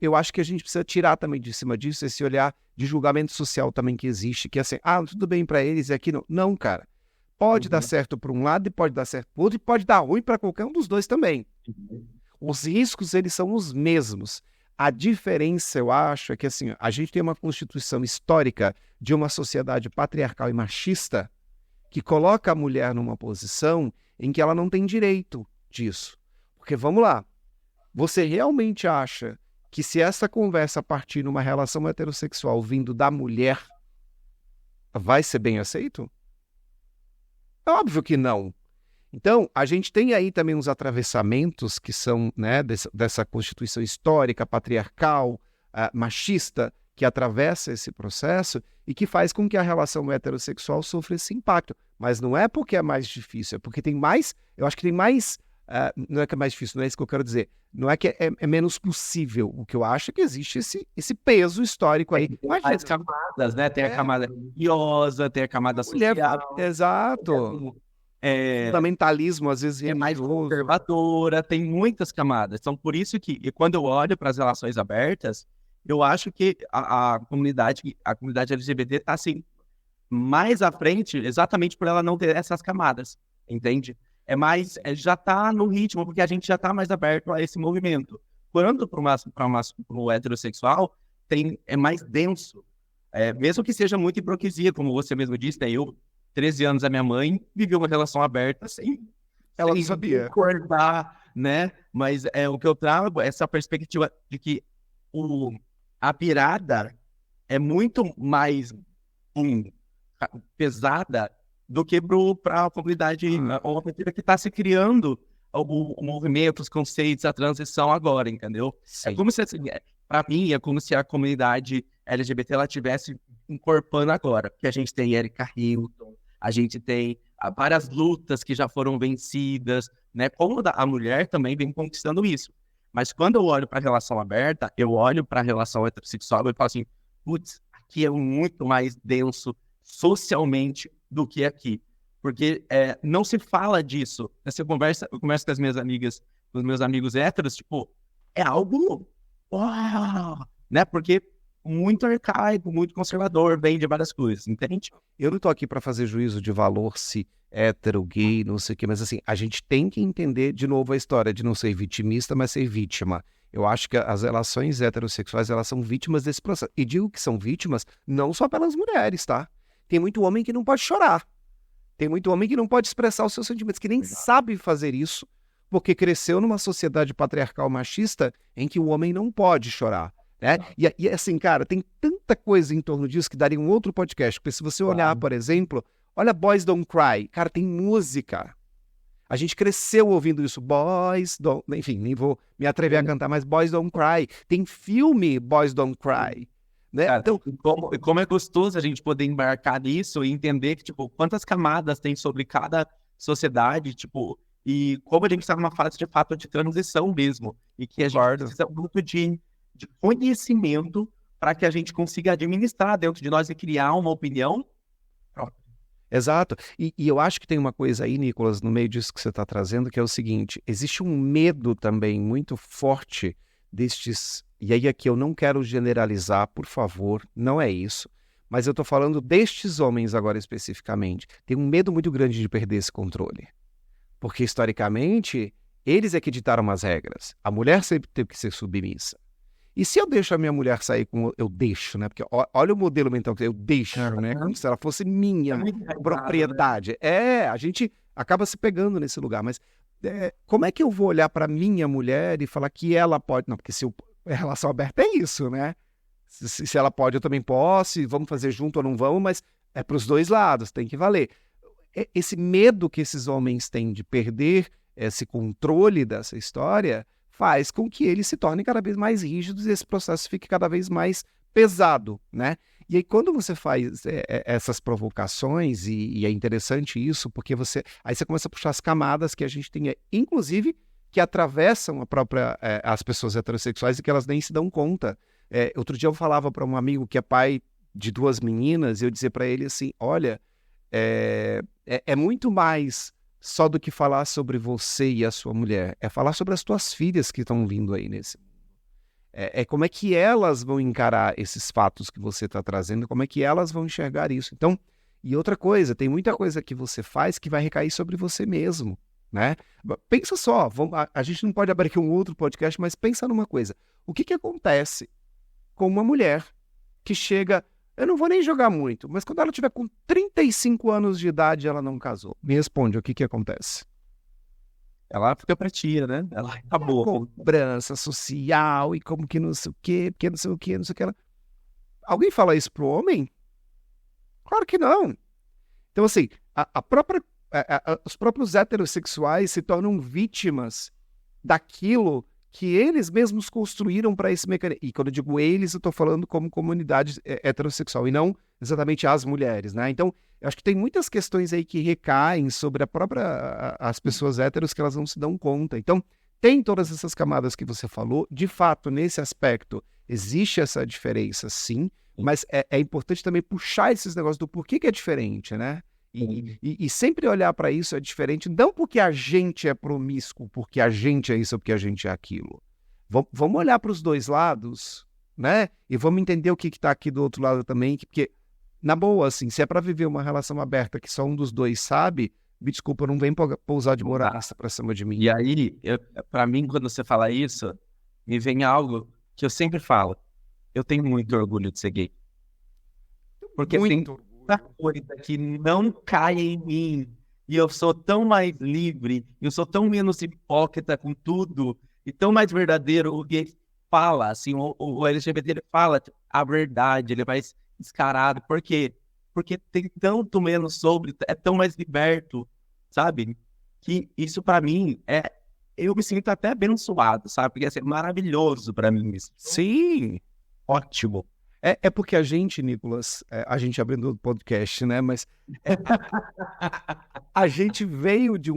eu acho que a gente precisa tirar também de cima disso esse olhar de julgamento social também que existe, que é assim, tudo bem para eles e aqui não. Não, cara. Pode dar certo para um lado e pode dar certo para o outro e pode dar ruim para qualquer um dos dois também. Os riscos, eles são os mesmos. A diferença, eu acho, é que assim, a gente tem uma constituição histórica de uma sociedade patriarcal e machista que coloca a mulher numa posição em que ela não tem direito disso. Porque, vamos lá, você realmente acha que se essa conversa partir numa relação heterossexual vindo da mulher, vai ser bem aceito? É óbvio que não. Então, a gente tem aí também uns atravessamentos que são, né, dessa constituição histórica, patriarcal, machista, que atravessa esse processo e que faz com que a relação heterossexual sofra esse impacto. Mas não é porque é mais difícil, é porque tem mais, eu acho que tem mais, não é que é mais difícil, não é isso que eu quero dizer, não é que é menos possível, o que eu acho é que existe esse peso histórico aí. Tem mais camadas, né? Tem a camada religiosa, tem a camada social. Exato. Fundamentalismo, às vezes, é mais religioso. conservadora, tem muitas camadas. Então, por isso que, e quando eu olho para as relações abertas, eu acho que a comunidade LGBT está assim, mais à frente, exatamente por ela não ter essas camadas, entende? Já está no ritmo, porque a gente já está mais aberto a esse movimento. Quando para o heterossexual, é mais denso. Mesmo que seja muita hipocrisia, como você mesmo disse, né? Eu, 13 anos, a minha mãe viveu uma relação aberta Ela não sabia. Concordar, né? Mas o que eu trago é essa perspectiva de que a virada é muito mais pesada do que para a comunidade homoafetiva que está se criando o movimento, os conceitos, a transição agora, entendeu? Sim. É como se, para mim, é como se a comunidade LGBT ela estivesse incorporando agora, porque a gente tem Erika Hilton, a gente tem várias lutas que já foram vencidas, né? Como a mulher também vem conquistando isso. Mas quando eu olho para a relação aberta, eu olho para a relação heterossexual e falo assim, putz, aqui é muito mais denso socialmente do que aqui. Porque não se fala disso. Eu converso com as minhas amigas, com os meus amigos héteros, tipo, é algo... Uau! Né? Porque muito arcaico, muito conservador, vem de várias coisas, entende? Eu não tô aqui para fazer juízo de valor se hétero, gay, não sei o quê, mas assim, a gente tem que entender de novo a história de não ser vitimista, mas ser vítima. Eu acho que as relações heterossexuais, elas são vítimas desse processo. E digo que são vítimas não só pelas mulheres, tá? Tem muito homem que não pode chorar. Tem muito homem que não pode expressar os seus sentimentos, que nem sabe fazer isso, porque cresceu numa sociedade patriarcal machista em que o homem não pode chorar. Né? E assim, cara, tem tanta coisa em torno disso que daria um outro podcast, porque se você olhar, por exemplo, olha Boys Don't Cry, cara, tem música. A gente cresceu ouvindo isso, Boys Don't... Enfim, nem vou me atrever a cantar, mas Boys Don't Cry. Tem filme Boys Don't Cry. Né? Cara, então, como é gostoso a gente poder embarcar nisso e entender que, tipo, quantas camadas tem sobre cada sociedade, tipo, e como a gente está numa fase de fato de transição mesmo, e que a gente precisa muito de conhecimento para que a gente consiga administrar dentro de nós e criar uma opinião própria. Exato. E eu acho que tem uma coisa aí, Nicolas, no meio disso que você está trazendo, que é o seguinte, existe um medo também muito forte destes... E aí aqui eu não quero generalizar, por favor, não é isso. Mas eu estou falando destes homens agora especificamente. Tem um medo muito grande de perder esse controle. Porque, historicamente, eles é que ditaram as regras. A mulher sempre teve que ser submissa. E se eu deixo a minha mulher sair com... Eu deixo, né? Porque olha o modelo mental que eu deixo, né? Como se ela fosse minha propriedade. A gente acaba se pegando nesse lugar. Mas como é que eu vou olhar para minha mulher e falar que ela pode... Não, porque se a relação aberta é isso, né? Se ela pode, eu também posso, e vamos fazer junto ou não vamos, mas é para os dois lados, tem que valer. Esse medo que esses homens têm de perder esse controle dessa história faz com que eles se tornem cada vez mais rígidos e esse processo fique cada vez mais pesado, né? E aí quando você faz essas provocações, e é interessante isso, porque aí você começa a puxar as camadas que a gente tem, inclusive, que atravessam as pessoas heterossexuais e que elas nem se dão conta. Outro dia eu falava para um amigo que é pai de 2 meninas, e eu dizia para ele assim, olha, é muito mais só do que falar sobre você e a sua mulher, é falar sobre as tuas filhas que estão vindo aí nesse mundo. Como é que elas vão encarar esses fatos que você está trazendo, como é que elas vão enxergar isso. Então, e outra coisa, tem muita coisa que você faz que vai recair sobre você mesmo. Né? Pensa só, a gente não pode abrir aqui um outro podcast, mas pensa numa coisa. O que acontece com uma mulher que chega... Eu não vou nem jogar muito, mas quando ela tiver com 35 anos de idade, ela não casou. Me responde, o que acontece? Ela fica pra tia, né? Ela acabou. Cobrança social e como que não sei o quê, porque não sei o quê, não sei o que. Alguém fala isso pro homem? Claro que não. Então, assim, os próprios heterossexuais se tornam vítimas daquilo que eles mesmos construíram para esse mecanismo. E quando eu digo eles, eu estou falando como comunidade heterossexual, e não exatamente as mulheres, né? Então, eu acho que tem muitas questões aí que recaem sobre as pessoas héteros que elas não se dão conta. Então, tem todas essas camadas que você falou. De fato, nesse aspecto, existe essa diferença, sim, mas é importante também puxar esses negócios do porquê que é diferente, né? E sempre olhar para isso é diferente, não porque a gente é promíscuo, porque a gente é isso ou porque a gente é aquilo. Vamos olhar para os dois lados, né? E vamos entender o que está aqui do outro lado também, porque, na boa, assim, se é para viver uma relação aberta que só um dos dois sabe, me desculpa, não vem pousar de moralista para cima de mim. E aí, para mim, quando você fala isso, me vem algo que eu sempre falo. Eu tenho muito orgulho de ser gay. Porque tem tanta coisa que não cai em mim. E eu sou tão mais livre, eu sou tão menos hipócrita com tudo, e tão mais verdadeiro. O gay fala, assim, o LGBT ele fala a verdade, ele é mais descarado. Por quê? Porque tem tanto menos sobre, é tão mais liberto, sabe? Que isso pra mim eu me sinto até abençoado, sabe? Porque é maravilhoso pra mim isso. Sim! Ótimo. É porque a gente, Nicolas, a gente abrindo o podcast, né? Mas a gente veio de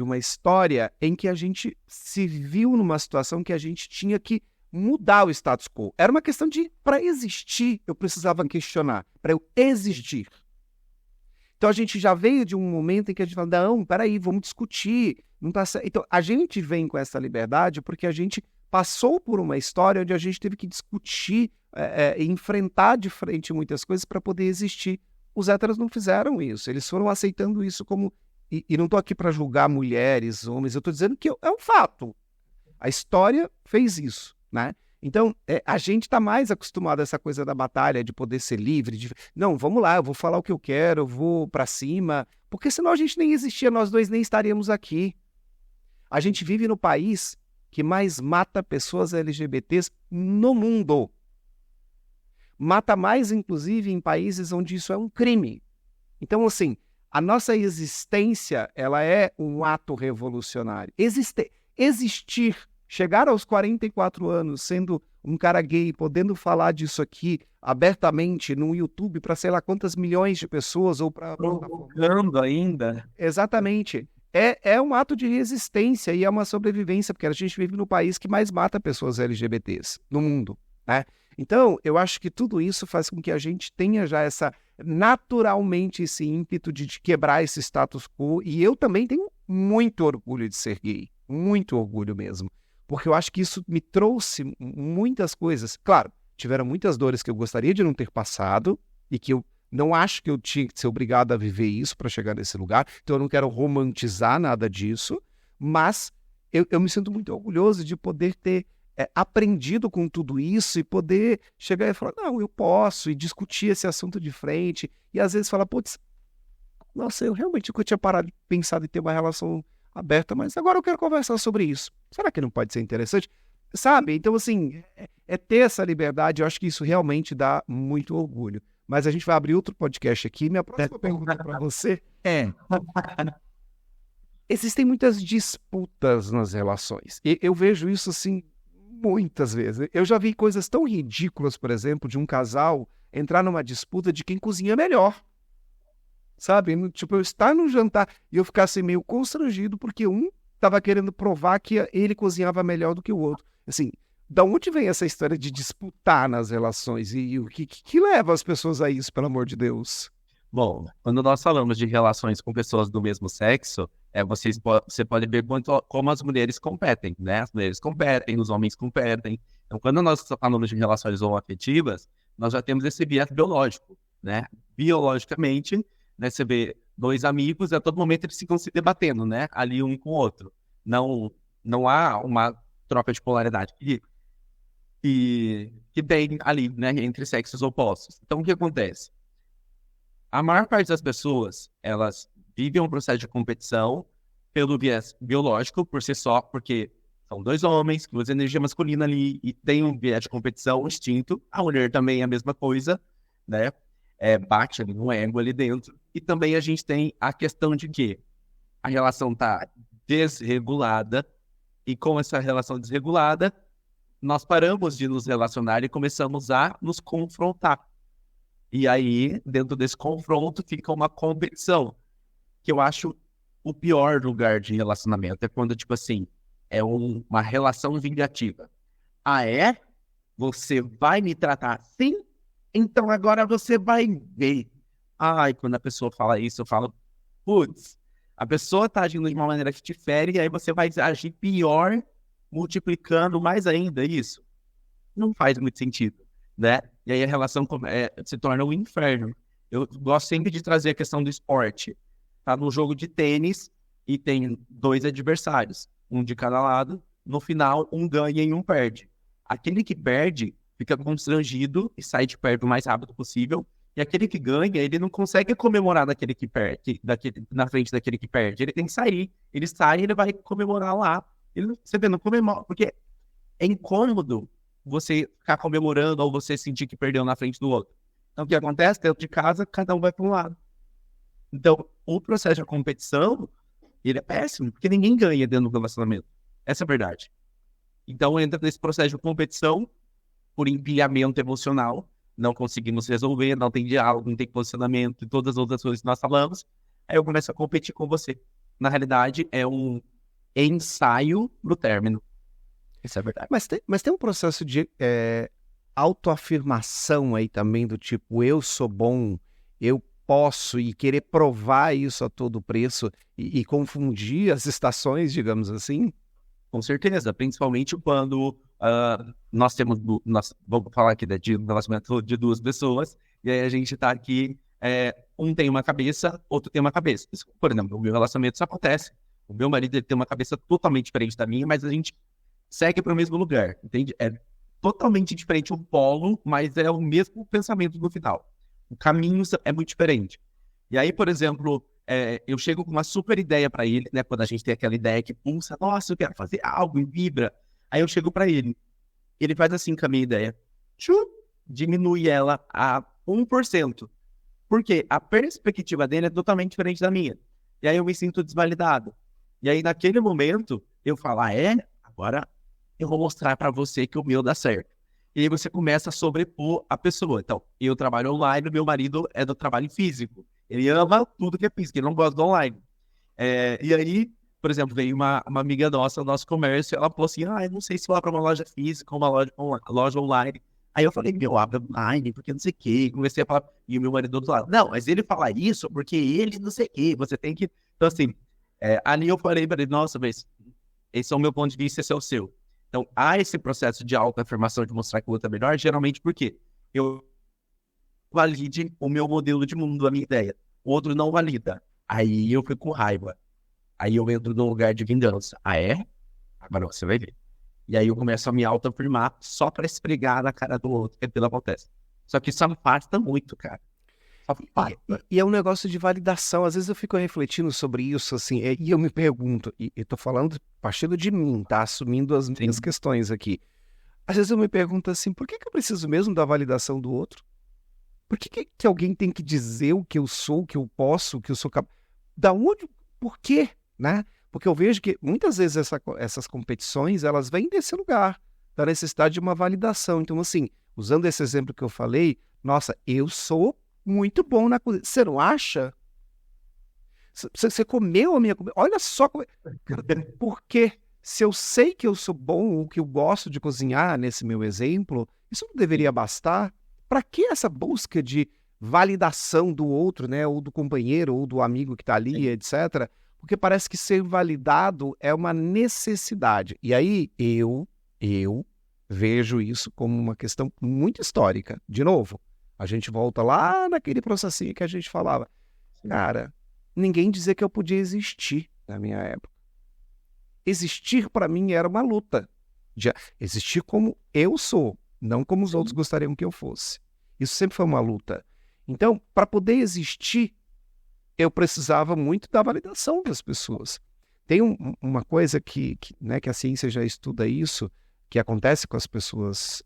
uma história em que a gente se viu numa situação que a gente tinha que mudar o status quo. Era uma questão de, para existir, eu precisava questionar, para eu existir. Então a gente já veio de um momento em que a gente fala, não, peraí, vamos discutir. Não tá certo. Então a gente vem com essa liberdade porque a gente passou por uma história onde a gente teve que discutir e enfrentar de frente muitas coisas para poder existir. Os héteros não fizeram isso, eles foram aceitando isso como... E não estou aqui para julgar mulheres, homens, eu estou dizendo que é um fato. A história fez isso, né? Então, a gente está mais acostumado a essa coisa da batalha, de poder ser livre, não, vamos lá, eu vou falar o que eu quero, eu vou para cima, porque senão a gente nem existia, nós dois nem estaríamos aqui. A gente vive no país que mais mata pessoas LGBTs no mundo. Mata mais, inclusive, em países onde isso é um crime. Então, assim, a nossa existência, ela é um ato revolucionário. Existir, chegar aos 44 anos sendo um cara gay, podendo falar disso aqui abertamente no YouTube para sei lá quantas milhões de pessoas ou para... Provocando ainda. Exatamente. É um ato de resistência e é uma sobrevivência, porque a gente vive no país que mais mata pessoas LGBTs no mundo, né? Então, eu acho que tudo isso faz com que a gente tenha já naturalmente esse ímpeto de quebrar esse status quo, e eu também tenho muito orgulho de ser gay, muito orgulho mesmo, porque eu acho que isso me trouxe muitas coisas. Claro, tiveram muitas dores que eu gostaria de não ter passado e que eu não acho que eu tinha que ser obrigado a viver isso para chegar nesse lugar, então eu não quero romantizar nada disso, mas eu me sinto muito orgulhoso de poder ter aprendido com tudo isso e poder chegar e falar, não, eu posso, e discutir esse assunto de frente, e às vezes falar, putz, nossa, eu realmente nunca tinha pensado em ter uma relação aberta, mas agora eu quero conversar sobre isso. Será que não pode ser interessante? Sabe? Então, assim, ter essa liberdade, eu acho que isso realmente dá muito orgulho. Mas a gente vai abrir outro podcast aqui. Minha próxima pergunta para você é... Existem muitas disputas nas relações. E eu vejo isso, assim, muitas vezes. Eu já vi coisas tão ridículas, por exemplo, de um casal entrar numa disputa de quem cozinha melhor. Sabe? Tipo, eu estar no jantar e eu ficar assim meio constrangido porque um estava querendo provar que ele cozinhava melhor do que o outro. Assim, da onde vem essa história de disputar nas relações? E o que leva as pessoas a isso, pelo amor de Deus? Bom, quando nós falamos de relações com pessoas do mesmo sexo, você pode ver como as mulheres competem, né? As mulheres competem, os homens competem. Então, quando nós falamos de relações homoafetivas, nós já temos esse viés biológico, né? Biologicamente, né, você vê dois amigos, a todo momento eles ficam se debatendo, né? Ali um com o outro. Não há uma troca de polaridade. E que tem ali, né, entre sexos opostos. Então, o que acontece? A maior parte das pessoas, elas vivem um processo de competição pelo viés biológico, por si só, porque são dois homens, com energia masculina ali, e tem um viés de competição, um instinto. A mulher também é a mesma coisa, né? Bate ali no ego ali dentro. E também a gente tem a questão de que a relação está desregulada, e com essa relação desregulada, nós paramos de nos relacionar e começamos a nos confrontar. E aí, dentro desse confronto, fica uma competição, que eu acho o pior lugar de relacionamento. É quando, tipo assim, é uma relação vingativa. Ah, é? Você vai me tratar assim? Então agora você vai ver. Ai, quando a pessoa fala isso, eu falo, putz, a pessoa tá agindo de uma maneira que te fere, e aí você vai agir pior, multiplicando mais ainda isso. Não faz muito sentido, né? E aí a relação se torna um inferno. Eu gosto sempre de trazer a questão do esporte. Tá num jogo de tênis e tem dois adversários, um de cada lado. No final, um ganha e um perde. Aquele que perde fica constrangido e sai de perto o mais rápido possível. E aquele que ganha, ele não consegue comemorar daquele que perde, na frente daquele que perde. Ele tem que sair. Ele sai e ele vai comemorar lá. Você vê, não comemora, porque é incômodo você ficar comemorando ou você sentir que perdeu na frente do outro. Então, o que acontece? Dentro de casa, cada um vai para um lado. Então, o processo de competição, ele é péssimo, porque ninguém ganha dentro do relacionamento. Essa é a verdade. Então, entra nesse processo de competição, por empilhamento emocional, não conseguimos resolver, não tem diálogo, não tem posicionamento e todas as outras coisas que nós falamos, aí eu começo a competir com você. Na realidade, é um ensaio pro término. Isso é verdade. Mas tem um processo de autoafirmação aí também, do tipo, eu sou bom, eu posso, e querer provar isso a todo preço e confundir as estações, digamos assim? Com certeza, principalmente quando nós vamos falar aqui de relacionamento de duas pessoas, e aí a gente tá aqui, um tem uma cabeça, outro tem uma cabeça. Isso, por exemplo, o meu relacionamento isso acontece. O meu marido ele tem uma cabeça totalmente diferente da minha, mas a gente segue para o mesmo lugar, entende? É totalmente diferente o polo, mas é o mesmo pensamento no final. O caminho é muito diferente. E aí, por exemplo, eu chego com uma super ideia para ele, né? Quando a gente tem aquela ideia que pulsa, nossa, eu quero fazer algo e vibra. Aí eu chego para ele. Ele faz assim com a minha ideia. Diminui ela a 1%. Porque a perspectiva dele é totalmente diferente da minha. E aí eu me sinto desvalidado. E aí, naquele momento, eu falo, agora eu vou mostrar para você que o meu dá certo. E aí você começa a sobrepor a pessoa. Então, eu trabalho online, meu marido é do trabalho físico. Ele ama tudo que é físico, ele não gosta do online. E aí, por exemplo, veio uma amiga nossa no nosso comércio, ela falou assim, eu não sei se eu abro uma loja física ou uma loja online. Aí eu falei, abre online, porque não sei o quê. Comecei a falar, e o meu marido do outro lado, não, mas ele fala isso porque ele não sei o quê, você tem que... Então, assim, ali eu falei para ele, nossa, mas esse é o meu ponto de vista, esse é o seu. Então, há esse processo de autoafirmação, de mostrar que o outro é melhor, geralmente porque eu valide o meu modelo de mundo, a minha ideia. O outro não valida. Aí eu fico com raiva. Aí eu entro num lugar de vingança. Ah, é? Agora você vai ver. E aí eu começo a me autoafirmar só pra esfregar na cara do outro, que aquilo acontece. Só que isso afasta muito, cara. E é um negócio de validação. Às vezes eu fico refletindo sobre isso, assim, e eu me pergunto, e eu tô falando partindo de mim, tá? Assumindo as minhas questões aqui. Às vezes eu me pergunto assim, por que eu preciso mesmo da validação do outro? Por que alguém tem que dizer o que eu sou, o que eu posso, o que eu sou capaz? Da onde? Por quê? Né? Porque eu vejo que muitas vezes essas competições, elas vêm desse lugar, da necessidade de uma validação. Então, assim, usando esse exemplo que eu falei, nossa, eu sou muito bom na cozinha. Você não acha? Você comeu a minha comida? Olha só como... Porque se eu sei que eu sou bom, ou que eu gosto de cozinhar, nesse meu exemplo, isso não deveria bastar? Para que essa busca de validação do outro, né? Ou do companheiro, ou do amigo que está ali, etc. Porque parece que ser validado é uma necessidade. E aí eu vejo isso como uma questão muito histórica. De novo, a gente volta lá naquele processinho que a gente falava. Cara, ninguém dizia que eu podia existir na minha época. Existir para mim era uma luta. de existir como eu sou, não como os outros gostariam que eu fosse. Isso sempre foi uma luta. Então, para poder existir, eu precisava muito da validação das pessoas. Tem uma coisa né, que a ciência já estuda isso, que acontece com as pessoas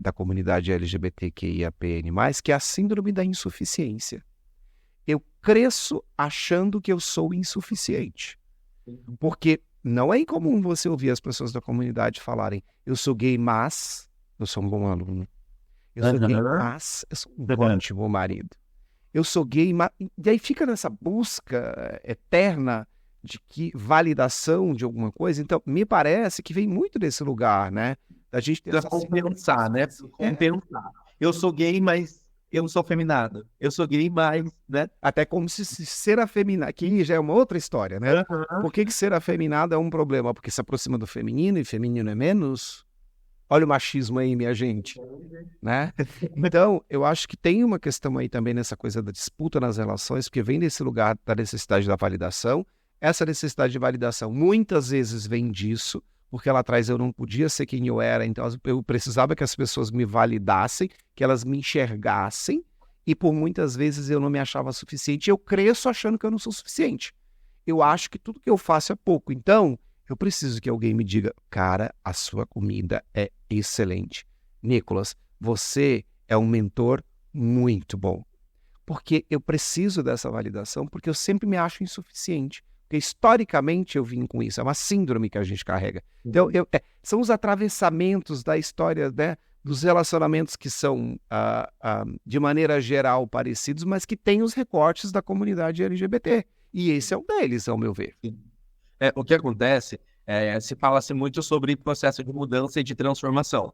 da comunidade LGBTQIAPN+, que é a síndrome da insuficiência. Eu cresço achando que eu sou insuficiente. Porque não é incomum você ouvir as pessoas da comunidade falarem: eu sou gay, mas eu sou um bom aluno. Eu sou gay, mas eu sou um ótimo marido. Eu sou gay, mas... E aí fica nessa busca eterna de que validação de alguma coisa. Então, me parece que vem muito desse lugar, né? Da gente ter compensar, né? Compensar. Eu sou gay, mas eu não sou afeminado. Eu sou gay, mas, né? Até como se ser afeminado, que já é uma outra história, né? Por que ser afeminado é um problema? Porque se aproxima do feminino e feminino é menos? Olha o machismo aí, minha gente, né? Então, eu acho que tem uma questão aí também nessa coisa da disputa nas relações, porque vem desse lugar da necessidade da validação. Essa necessidade de validação muitas vezes vem disso, porque lá atrás eu não podia ser quem eu era, então eu precisava que as pessoas me validassem, que elas me enxergassem, e por muitas vezes eu não me achava suficiente. Eu cresço achando que eu não sou suficiente. Eu acho que tudo que eu faço é pouco, então eu preciso que alguém me diga: cara, a sua comida é excelente. Nicolas, você é um mentor muito bom. Porque eu preciso dessa validação, porque eu sempre me acho insuficiente. Porque historicamente eu vim com isso, é uma síndrome que a gente carrega. Então, são os atravessamentos da história, né, dos relacionamentos que são, de maneira geral, parecidos, mas que têm os recortes da comunidade LGBT. E esse é um deles, ao meu ver. O que acontece, se fala-se muito sobre processo de mudança e de transformação.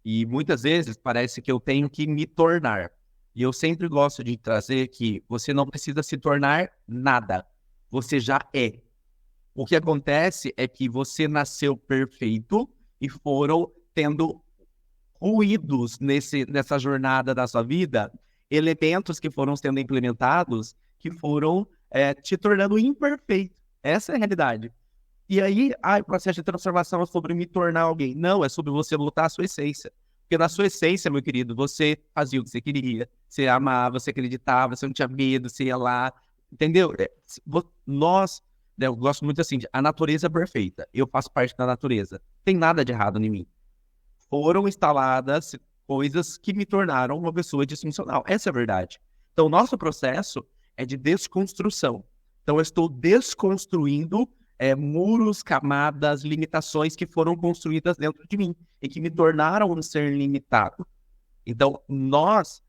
E muitas vezes parece que eu tenho que me tornar. E eu sempre gosto de trazer que você não precisa se tornar nada. Você já é. O que acontece é que você nasceu perfeito e foram tendo ruídos nessa jornada da sua vida, elementos que foram sendo implementados que foram te tornando imperfeito. Essa é a realidade. E aí, o processo de transformação é sobre me tornar alguém. Não, é sobre você lutar a sua essência. Porque na sua essência, meu querido, você fazia o que você queria, você amava, você acreditava, você não tinha medo, você ia lá, entendeu? Eu gosto muito assim, a natureza é perfeita, eu faço parte da natureza, tem nada de errado em mim. Foram instaladas coisas que me tornaram uma pessoa disfuncional, essa é a verdade. Então, o nosso processo é de desconstrução. Então, eu estou desconstruindo muros, camadas, limitações que foram construídas dentro de mim e que me tornaram um ser limitado. Então, nós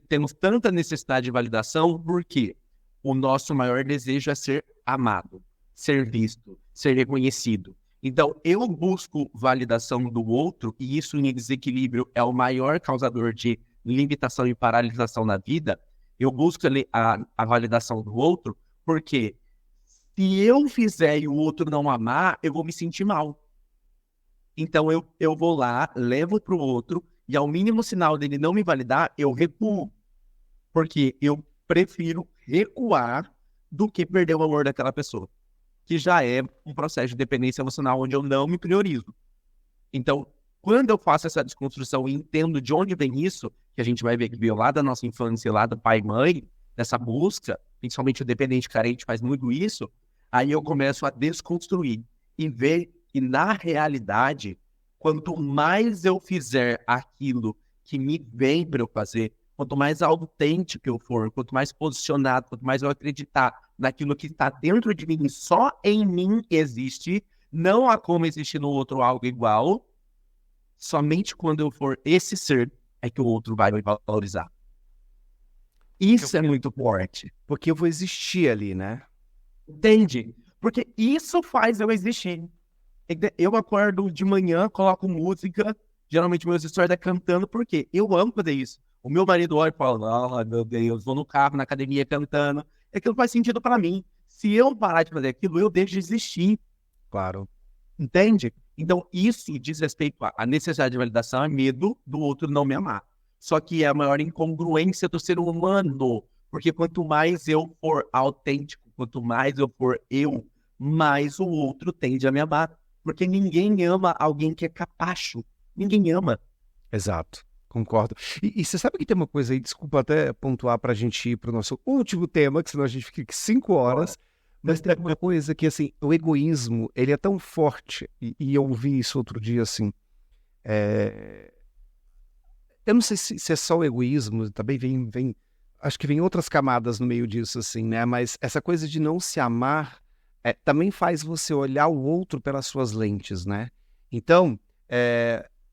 temos tanta necessidade de validação porque o nosso maior desejo é ser amado, ser visto, ser reconhecido. Então, eu busco validação do outro e isso em desequilíbrio é o maior causador de limitação e paralisação na vida. Eu busco a validação do outro porque se eu fizer e o outro não amar, eu vou me sentir mal. Então, eu vou lá, levo para o outro, e ao mínimo sinal dele não me validar, eu recuo. Porque eu prefiro recuar do que perder o amor daquela pessoa. Que já é um processo de dependência emocional onde eu não me priorizo. Então, quando eu faço essa desconstrução e entendo de onde vem isso, que a gente vai ver que veio lá da nossa infância, lá do pai e mãe, dessa busca, principalmente o dependente carente faz muito isso, aí eu começo a desconstruir e ver que, na realidade, quanto mais eu fizer aquilo que me vem para eu fazer, quanto mais autêntico eu for, quanto mais posicionado, quanto mais eu acreditar naquilo que está dentro de mim, só em mim existe, não há como existir no outro algo igual, somente quando eu for esse ser é que o outro vai me valorizar. Isso é muito forte. Porque eu vou existir ali, né? Entende? Porque isso faz eu existir. Eu acordo de manhã, coloco música, geralmente meus stories é cantando, porque eu amo fazer isso. O meu marido olha e fala: meu Deus, vou no carro, na academia cantando. Aquilo faz sentido para mim. Se eu parar de fazer aquilo, eu deixo de existir. Claro. Entende? Então, isso diz respeito à necessidade de validação, é medo do outro não me amar. Só que é a maior incongruência do ser humano. Porque quanto mais eu for autêntico, quanto mais eu for eu, mais o outro tende a me amar. Porque ninguém ama alguém que é capacho. Ninguém ama. Exato, concordo. E você sabe que tem uma coisa aí, desculpa até pontuar para a gente ir para o nosso último tema, que senão a gente fica aqui 5 horas, mas tem uma coisa que, assim, o egoísmo, ele é tão forte, e eu ouvi isso outro dia, assim, eu não sei se é só o egoísmo, também acho que vem outras camadas no meio disso, assim, né, mas essa coisa de não se amar também faz você olhar o outro pelas suas lentes, né? Então,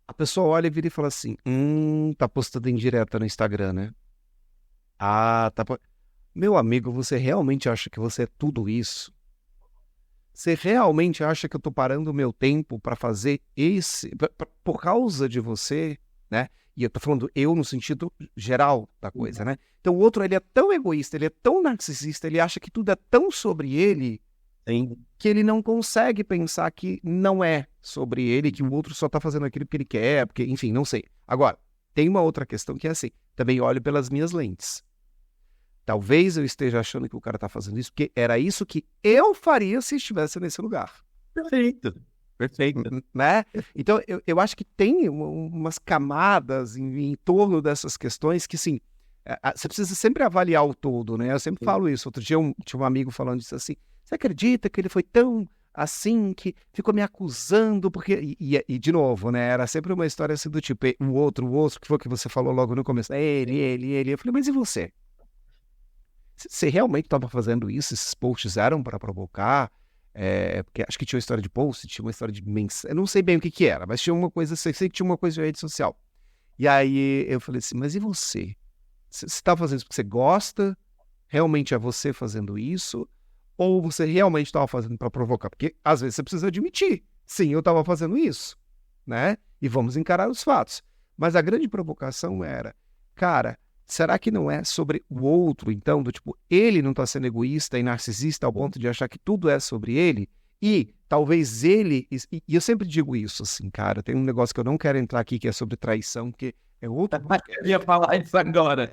a pessoa olha e vira e fala assim, tá postando indireta no Instagram, né? Ah, tá. Meu amigo, você realmente acha que você é tudo isso? Você realmente acha que eu tô parando o meu tempo para fazer por causa de você, né? E eu tô falando eu no sentido geral da coisa, né? Então o outro, ele é tão egoísta, ele é tão narcisista, ele acha que tudo é tão sobre ele, que ele não consegue pensar que não é sobre ele, que o outro só tá fazendo aquilo que ele quer, porque, enfim, não sei. Agora, tem uma outra questão que é assim, também olho pelas minhas lentes. Talvez eu esteja achando que o cara tá fazendo isso, porque era isso que eu faria se estivesse nesse lugar. Perfeito. Né? Então, eu acho que tem umas camadas em torno dessas questões que, sim, você precisa sempre avaliar o todo, né? Eu sempre falo isso. Outro dia tinha um amigo falando disso assim, você acredita que ele foi tão assim, que ficou me acusando, porque... E de novo, né? Era sempre uma história assim do tipo, o outro, que foi o que você falou logo no começo. Ele. Eu falei, mas e você? Você realmente estava fazendo isso? Esses posts eram para provocar? Porque acho que tinha uma história de post, tinha uma história de mensagem, eu não sei bem o que era, mas tinha uma coisa, sei que tinha uma coisa de rede social. E aí eu falei assim, mas e você? Você está fazendo isso porque você gosta? Realmente é você fazendo isso? Ou você realmente estava fazendo para provocar? Porque às vezes você precisa admitir, sim, eu estava fazendo isso, né? E vamos encarar os fatos. Mas a grande provocação era, cara, será que não é sobre o outro, então, do tipo, ele não está sendo egoísta e narcisista ao ponto de achar que tudo é sobre ele? E talvez ele... E eu sempre digo isso, assim, cara, tem um negócio que eu não quero entrar aqui, que é sobre traição, que é outro... Eu ia falar isso agora.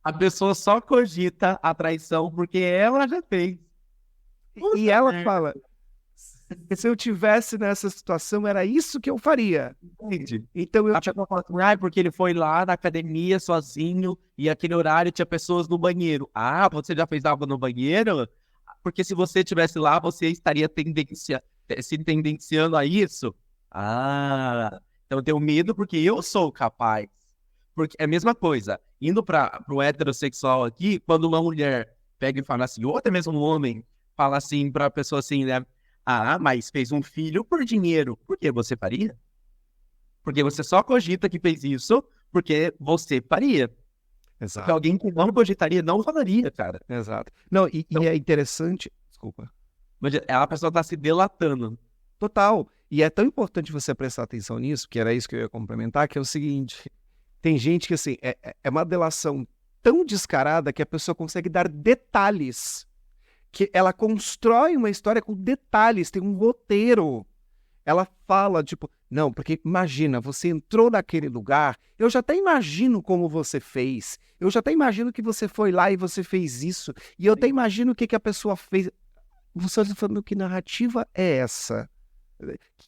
A pessoa só cogita a traição porque ela já fez. E ela fala, se eu tivesse nessa situação, era isso que eu faria. Entende? Então A pessoa fala assim, porque ele foi lá na academia sozinho e aquele horário tinha pessoas no banheiro. Ah, você já fez algo no banheiro? Porque se você estivesse lá, você estaria se tendenciando a isso? Ah, então eu tenho medo porque eu sou capaz. Porque é a mesma coisa. Indo para o heterossexual aqui, quando uma mulher pega e fala assim, ou até mesmo um homem fala assim para a pessoa assim, né? Ah, mas fez um filho por dinheiro. Por que você faria? Porque você só cogita que fez isso porque você faria. Exato. Porque alguém que não cogitaria não falaria, cara. Exato. Não, então, é interessante... Desculpa. Mas a pessoa tá se delatando. Total. E é tão importante você prestar atenção nisso, que era isso que eu ia complementar, que é o seguinte, tem gente que, assim, é uma delação tão descarada que a pessoa consegue dar detalhes, que ela constrói uma história com detalhes, tem um roteiro. Ela fala, tipo, não, porque imagina, você entrou naquele lugar, eu já até imagino como você fez, eu já até imagino que você foi lá e você fez isso, e eu até imagino o que a pessoa fez. Você está falando, que narrativa é essa?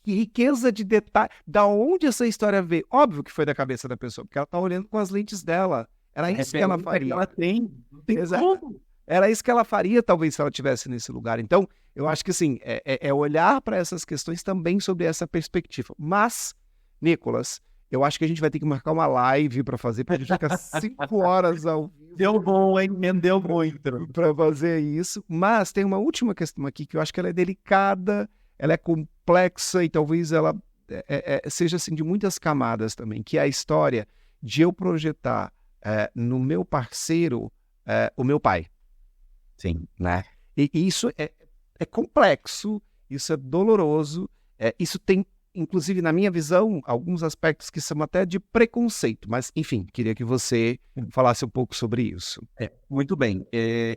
Que riqueza de detalhe. Da onde essa história veio? Óbvio que foi da cabeça da pessoa, porque ela está olhando com as lentes dela. Era isso que ela faria. Ela tem. Não tem como. Era isso que ela faria, talvez, se ela estivesse nesse lugar. Então, eu acho que, assim, é olhar para essas questões também sobre essa perspectiva. Mas, Nicolas, eu acho que a gente vai ter que marcar uma live para fazer, porque a gente fica 5 horas ao vivo. Deu bom, hein? Deu muito. Para fazer isso. Mas tem uma última questão aqui que eu acho que ela é delicada, ela é complexa e talvez ela seja, assim, de muitas camadas também, que é a história de eu projetar no meu parceiro o meu pai. Sim. Né? E isso é complexo, isso é doloroso, isso tem, inclusive, na minha visão, alguns aspectos que são até de preconceito, mas, enfim, queria que você falasse um pouco sobre isso. Muito bem.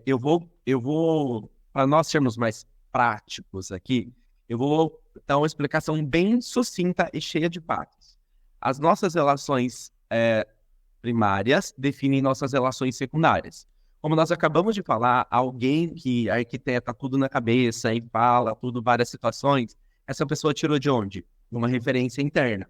Eu vou, para nós sermos mais práticos aqui, eu vou dar uma explicação bem sucinta e cheia de fatos. As nossas relações primárias definem nossas relações secundárias. Como nós acabamos de falar, alguém que arquiteta tudo na cabeça e fala tudo, várias situações, essa pessoa tirou de onde? Uma referência interna.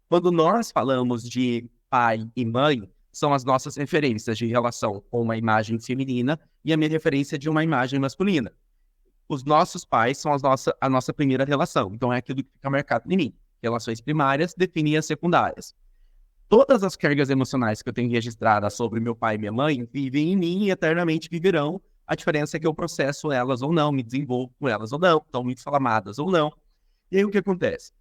Quando nós falamos de pai e mãe, são as nossas referências de relação com uma imagem feminina e a minha referência de uma imagem masculina. Os nossos pais são a nossa primeira relação, então é aquilo que fica marcado em mim. Relações primárias definem as secundárias. Todas as cargas emocionais que eu tenho registradas sobre meu pai e minha mãe vivem em mim e eternamente viverão. A diferença é que eu processo elas ou não, me desenvolvo com elas ou não, estão muito inflamadas ou não. E aí o que acontece?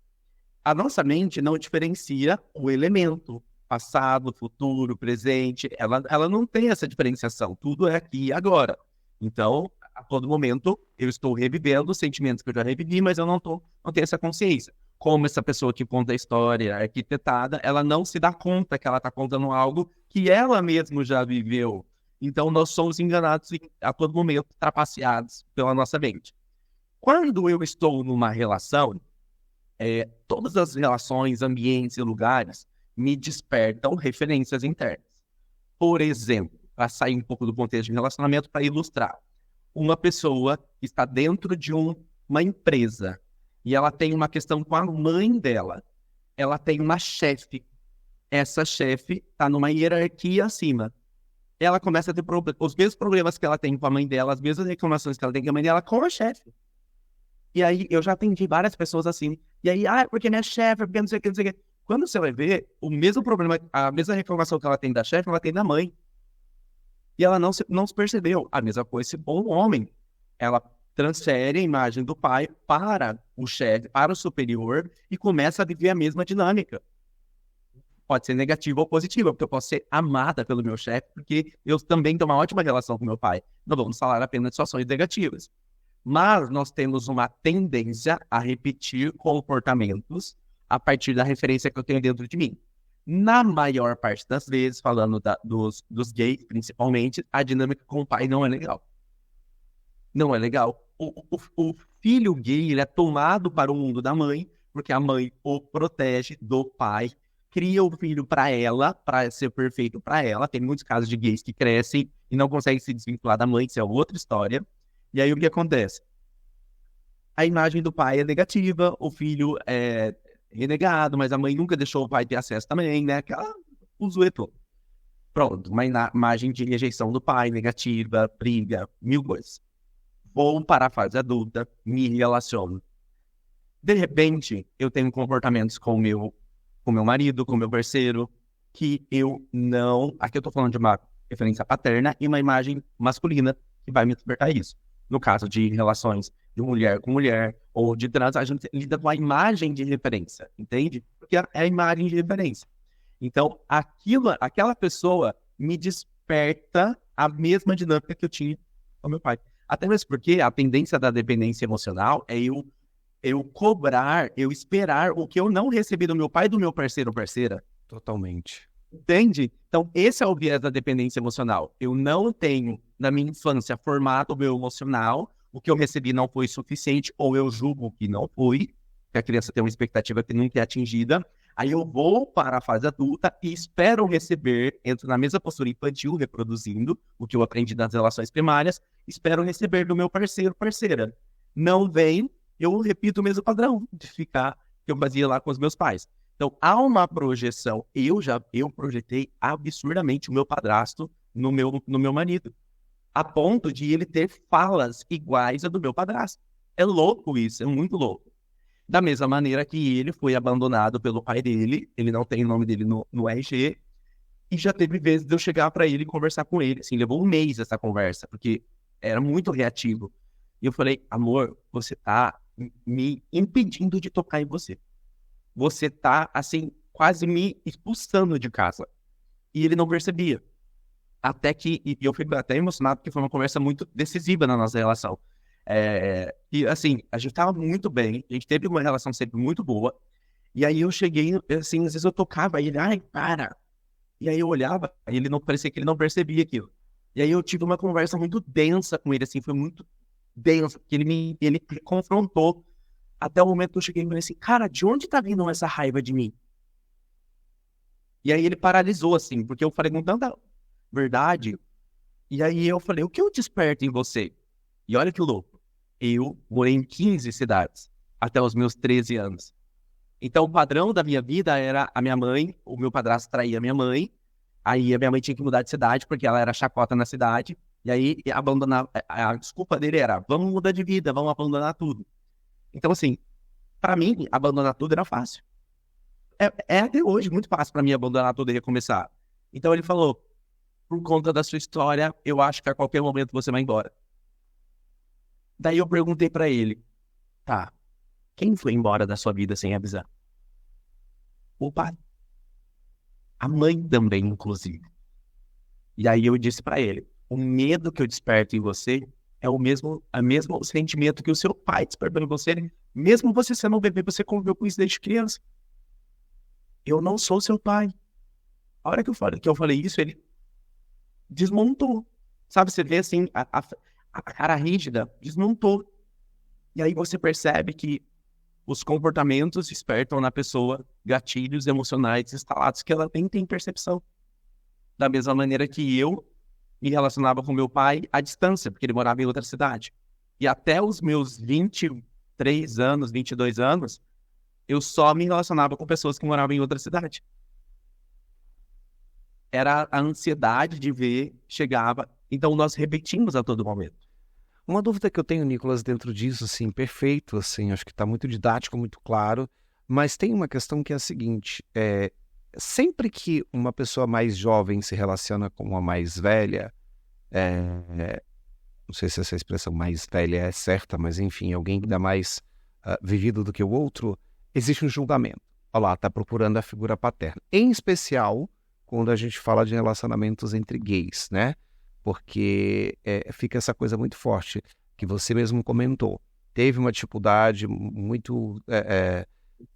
A nossa mente não diferencia o elemento passado, futuro, presente. Ela não tem essa diferenciação. Tudo é aqui e agora. Então, a todo momento, eu estou revivendo sentimentos que eu já revivi, mas eu não tenho essa consciência. Como essa pessoa que conta a história arquitetada, ela não se dá conta que ela está contando algo que ela mesma já viveu. Então, nós somos enganados a todo momento, trapaceados pela nossa mente. Quando eu estou numa relação, todas as relações, ambientes e lugares me despertam referências internas. Por exemplo, para sair um pouco do contexto de relacionamento, para ilustrar. Uma pessoa está dentro de uma empresa e ela tem uma questão com a mãe dela. Ela tem uma chefe. Essa chefe está numa hierarquia acima. Ela começa a ter os mesmos problemas que ela tem com a mãe dela, as mesmas reclamações que ela tem com a mãe dela com a chefe. E aí, eu já atendi várias pessoas assim. E aí, porque minha chefe, porque não sei o que, não sei o que. Quando você vai ver, o mesmo problema, a mesma reclamação que ela tem da chefe, ela tem da mãe. E ela não se percebeu. A mesma coisa se for um homem. Ela transfere a imagem do pai para o chefe, para o superior, e começa a viver a mesma dinâmica. Pode ser negativa ou positiva, porque eu posso ser amada pelo meu chefe, porque eu também tenho uma ótima relação com meu pai. Não vamos falar apenas de situações negativas. Mas nós temos uma tendência a repetir comportamentos a partir da referência que eu tenho dentro de mim. Na maior parte das vezes, falando dos gays principalmente, a dinâmica com o pai não é legal. Não é legal. O filho gay, ele é tomado para o mundo da mãe, porque a mãe o protege do pai, cria o filho para ela, para ser perfeito para ela. Tem muitos casos de gays que crescem e não conseguem se desvincular da mãe, isso é outra história. E aí o que acontece? A imagem do pai é negativa, o filho é renegado, mas a mãe nunca deixou o pai ter acesso também, né? Aquela usueto. Pronto, uma imagem de rejeição do pai, negativa, briga, mil coisas. Vou para a fase adulta, me relaciono. De repente, eu tenho comportamentos com meu marido, com meu parceiro, que eu não... Aqui eu estou falando de uma referência paterna e uma imagem masculina que vai me despertar isso. No caso de relações de mulher com mulher ou de trans, a gente lida com a imagem de referência, entende? Porque é a imagem de referência. Então, aquela pessoa me desperta a mesma dinâmica que eu tinha com meu pai. Até mesmo porque a tendência da dependência emocional é eu cobrar, eu esperar o que eu não recebi do meu pai e do meu parceiro ou parceira. Totalmente. Entende? Então, esse é o viés da dependência emocional. Eu não tenho, na minha infância, formado o meu emocional, o que eu recebi não foi suficiente, ou eu julgo que não foi, que a criança tem uma expectativa que nunca é atingida. Aí eu vou para a fase adulta e espero receber, entro na mesma postura infantil, reproduzindo o que eu aprendi nas relações primárias, espero receber do meu parceiro, parceira. Não vem, eu repito o mesmo padrão de ficar que eu fazia lá com os meus pais. Então, há uma projeção. Eu projetei absurdamente o meu padrasto no meu marido, a ponto de ele ter falas iguais a do meu padrasto. É louco isso, é muito louco. Da mesma maneira que ele foi abandonado pelo pai dele, ele não tem o nome dele no RG, e já teve vezes de eu chegar para ele e conversar com ele. Assim, levou um mês essa conversa, porque era muito reativo. E eu falei, amor, você tá me impedindo de tocar em você. Você tá, assim, quase me expulsando de casa. E ele não percebia. Até que, e eu fico até emocionado, porque foi uma conversa muito decisiva na nossa relação. E, assim, a gente tava muito bem, a gente teve uma relação sempre muito boa. E aí eu cheguei, assim, às vezes eu tocava, e ele, ai, para. E aí eu olhava, e ele não parecia que ele não percebia aquilo. E aí eu tive uma conversa muito densa com ele, assim, foi muito densa, porque ele me confrontou. Até o momento que eu cheguei e falei assim, cara, de onde tá vindo essa raiva de mim? E aí ele paralisou, assim, porque eu falei com tanta verdade. E aí eu falei, o que eu desperto em você? E olha que louco. Eu morei em 15 cidades. até os meus 13 anos. Então, o padrão da minha vida era a minha mãe, o meu padrasto traía a minha mãe, aí a minha mãe tinha que mudar de cidade, porque ela era chacota na cidade, e aí abandonar, a desculpa dele era, vamos mudar de vida, vamos abandonar tudo. Então, assim, para mim, abandonar tudo era fácil. É até hoje muito fácil para mim abandonar tudo e recomeçar. Então, ele falou, por conta da sua história, eu acho que a qualquer momento você vai embora. Daí eu perguntei para ele, tá, quem foi embora da sua vida sem avisar? O pai. A mãe também, inclusive. E aí eu disse pra ele, o medo que eu desperto em você é o mesmo sentimento que o seu pai despertou em você, mesmo você sendo um bebê, você conviveu com isso desde criança. Eu não sou seu pai. A hora que eu falei isso, ele desmontou. Sabe, você vê assim, a cara rígida desmontou. E aí você percebe que os comportamentos despertam na pessoa gatilhos emocionais instalados que ela nem tem percepção. Da mesma maneira que eu me relacionava com meu pai à distância, porque ele morava em outra cidade. E até os meus 23 anos, 22 anos, eu só me relacionava com pessoas que moravam em outra cidade. Era a ansiedade de ver, chegava. Então nós repetimos a todo momento. Uma dúvida que eu tenho, Nicolas, dentro disso, assim, perfeito, assim, acho que está muito didático, muito claro, mas tem uma questão que é a seguinte, sempre que uma pessoa mais jovem se relaciona com uma mais velha, não sei se essa expressão mais velha é certa, mas enfim, alguém que dá mais vivido do que o outro, existe um julgamento. Olha lá, está procurando a figura paterna. Em especial, quando a gente fala de relacionamentos entre gays, né? Porque fica essa coisa muito forte, que você mesmo comentou. Teve uma dificuldade muito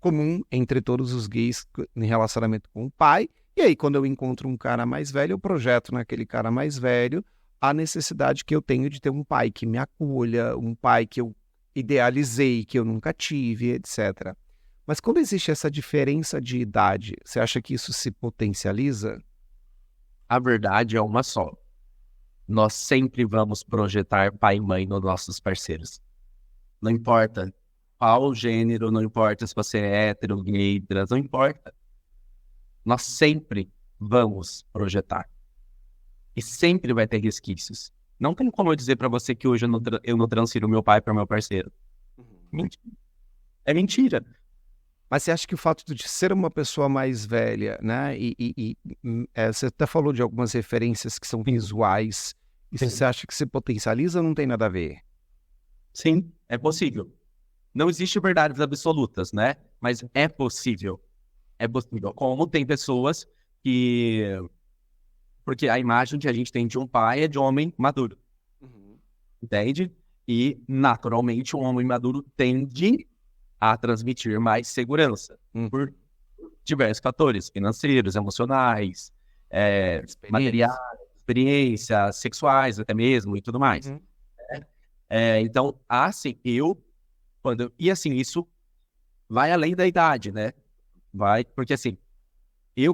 comum entre todos os gays em relacionamento com o pai, e aí quando eu encontro um cara mais velho, eu projeto naquele cara mais velho a necessidade que eu tenho de ter um pai que me acolha, um pai que eu idealizei, que eu nunca tive, etc. Mas quando existe essa diferença de idade, você acha que isso se potencializa? A verdade é uma só. Nós sempre vamos projetar pai e mãe nos nossos parceiros. Não importa qual gênero, não importa se você é hétero, gay, trans, não importa. Nós sempre vamos projetar. E sempre vai ter resquícios. Não tem como eu dizer pra você que hoje eu não transfiro meu pai para meu parceiro. Mentira. É mentira. Mas você acha que o fato de ser uma pessoa mais velha, né? Você até falou de algumas referências que são visuais. Isso você acha que se potencializa ou não tem nada a ver? Sim, é possível. Não existe verdades absolutas, né? Mas é possível. É possível. Como tem pessoas que... Porque a imagem que a gente tem de um pai é de um homem maduro. Entende? E, naturalmente, um homem maduro tende a transmitir mais segurança por diversos fatores, financeiros, emocionais, materiais, experiências sexuais até mesmo e tudo mais. Então, assim, e assim, isso vai além da idade, né? Porque assim,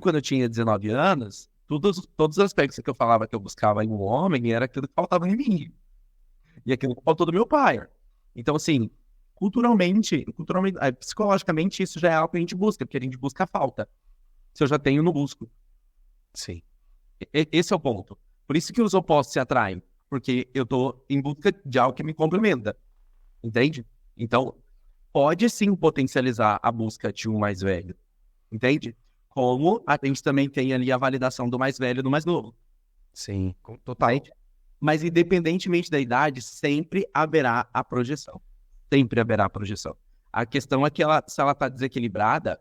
quando eu tinha 19 anos, todos os aspectos que eu falava que eu buscava em um homem era aquilo que faltava em mim. E aquilo que faltou do meu pai. Então, assim, culturalmente, psicologicamente, isso já é algo que a gente busca, porque a gente busca a falta. Se eu já tenho, não busco. Sim. Esse é o ponto. Por isso que os opostos se atraem, porque eu tô em busca de algo que me complementa. Entende? Então, pode sim potencializar a busca de um mais velho. Entende? Como a gente também tem ali a validação do mais velho e do mais novo. Sim, total. Entende? Mas independentemente da idade, sempre haverá a projeção. Sempre haverá a projeção. A questão é que se ela está desequilibrada,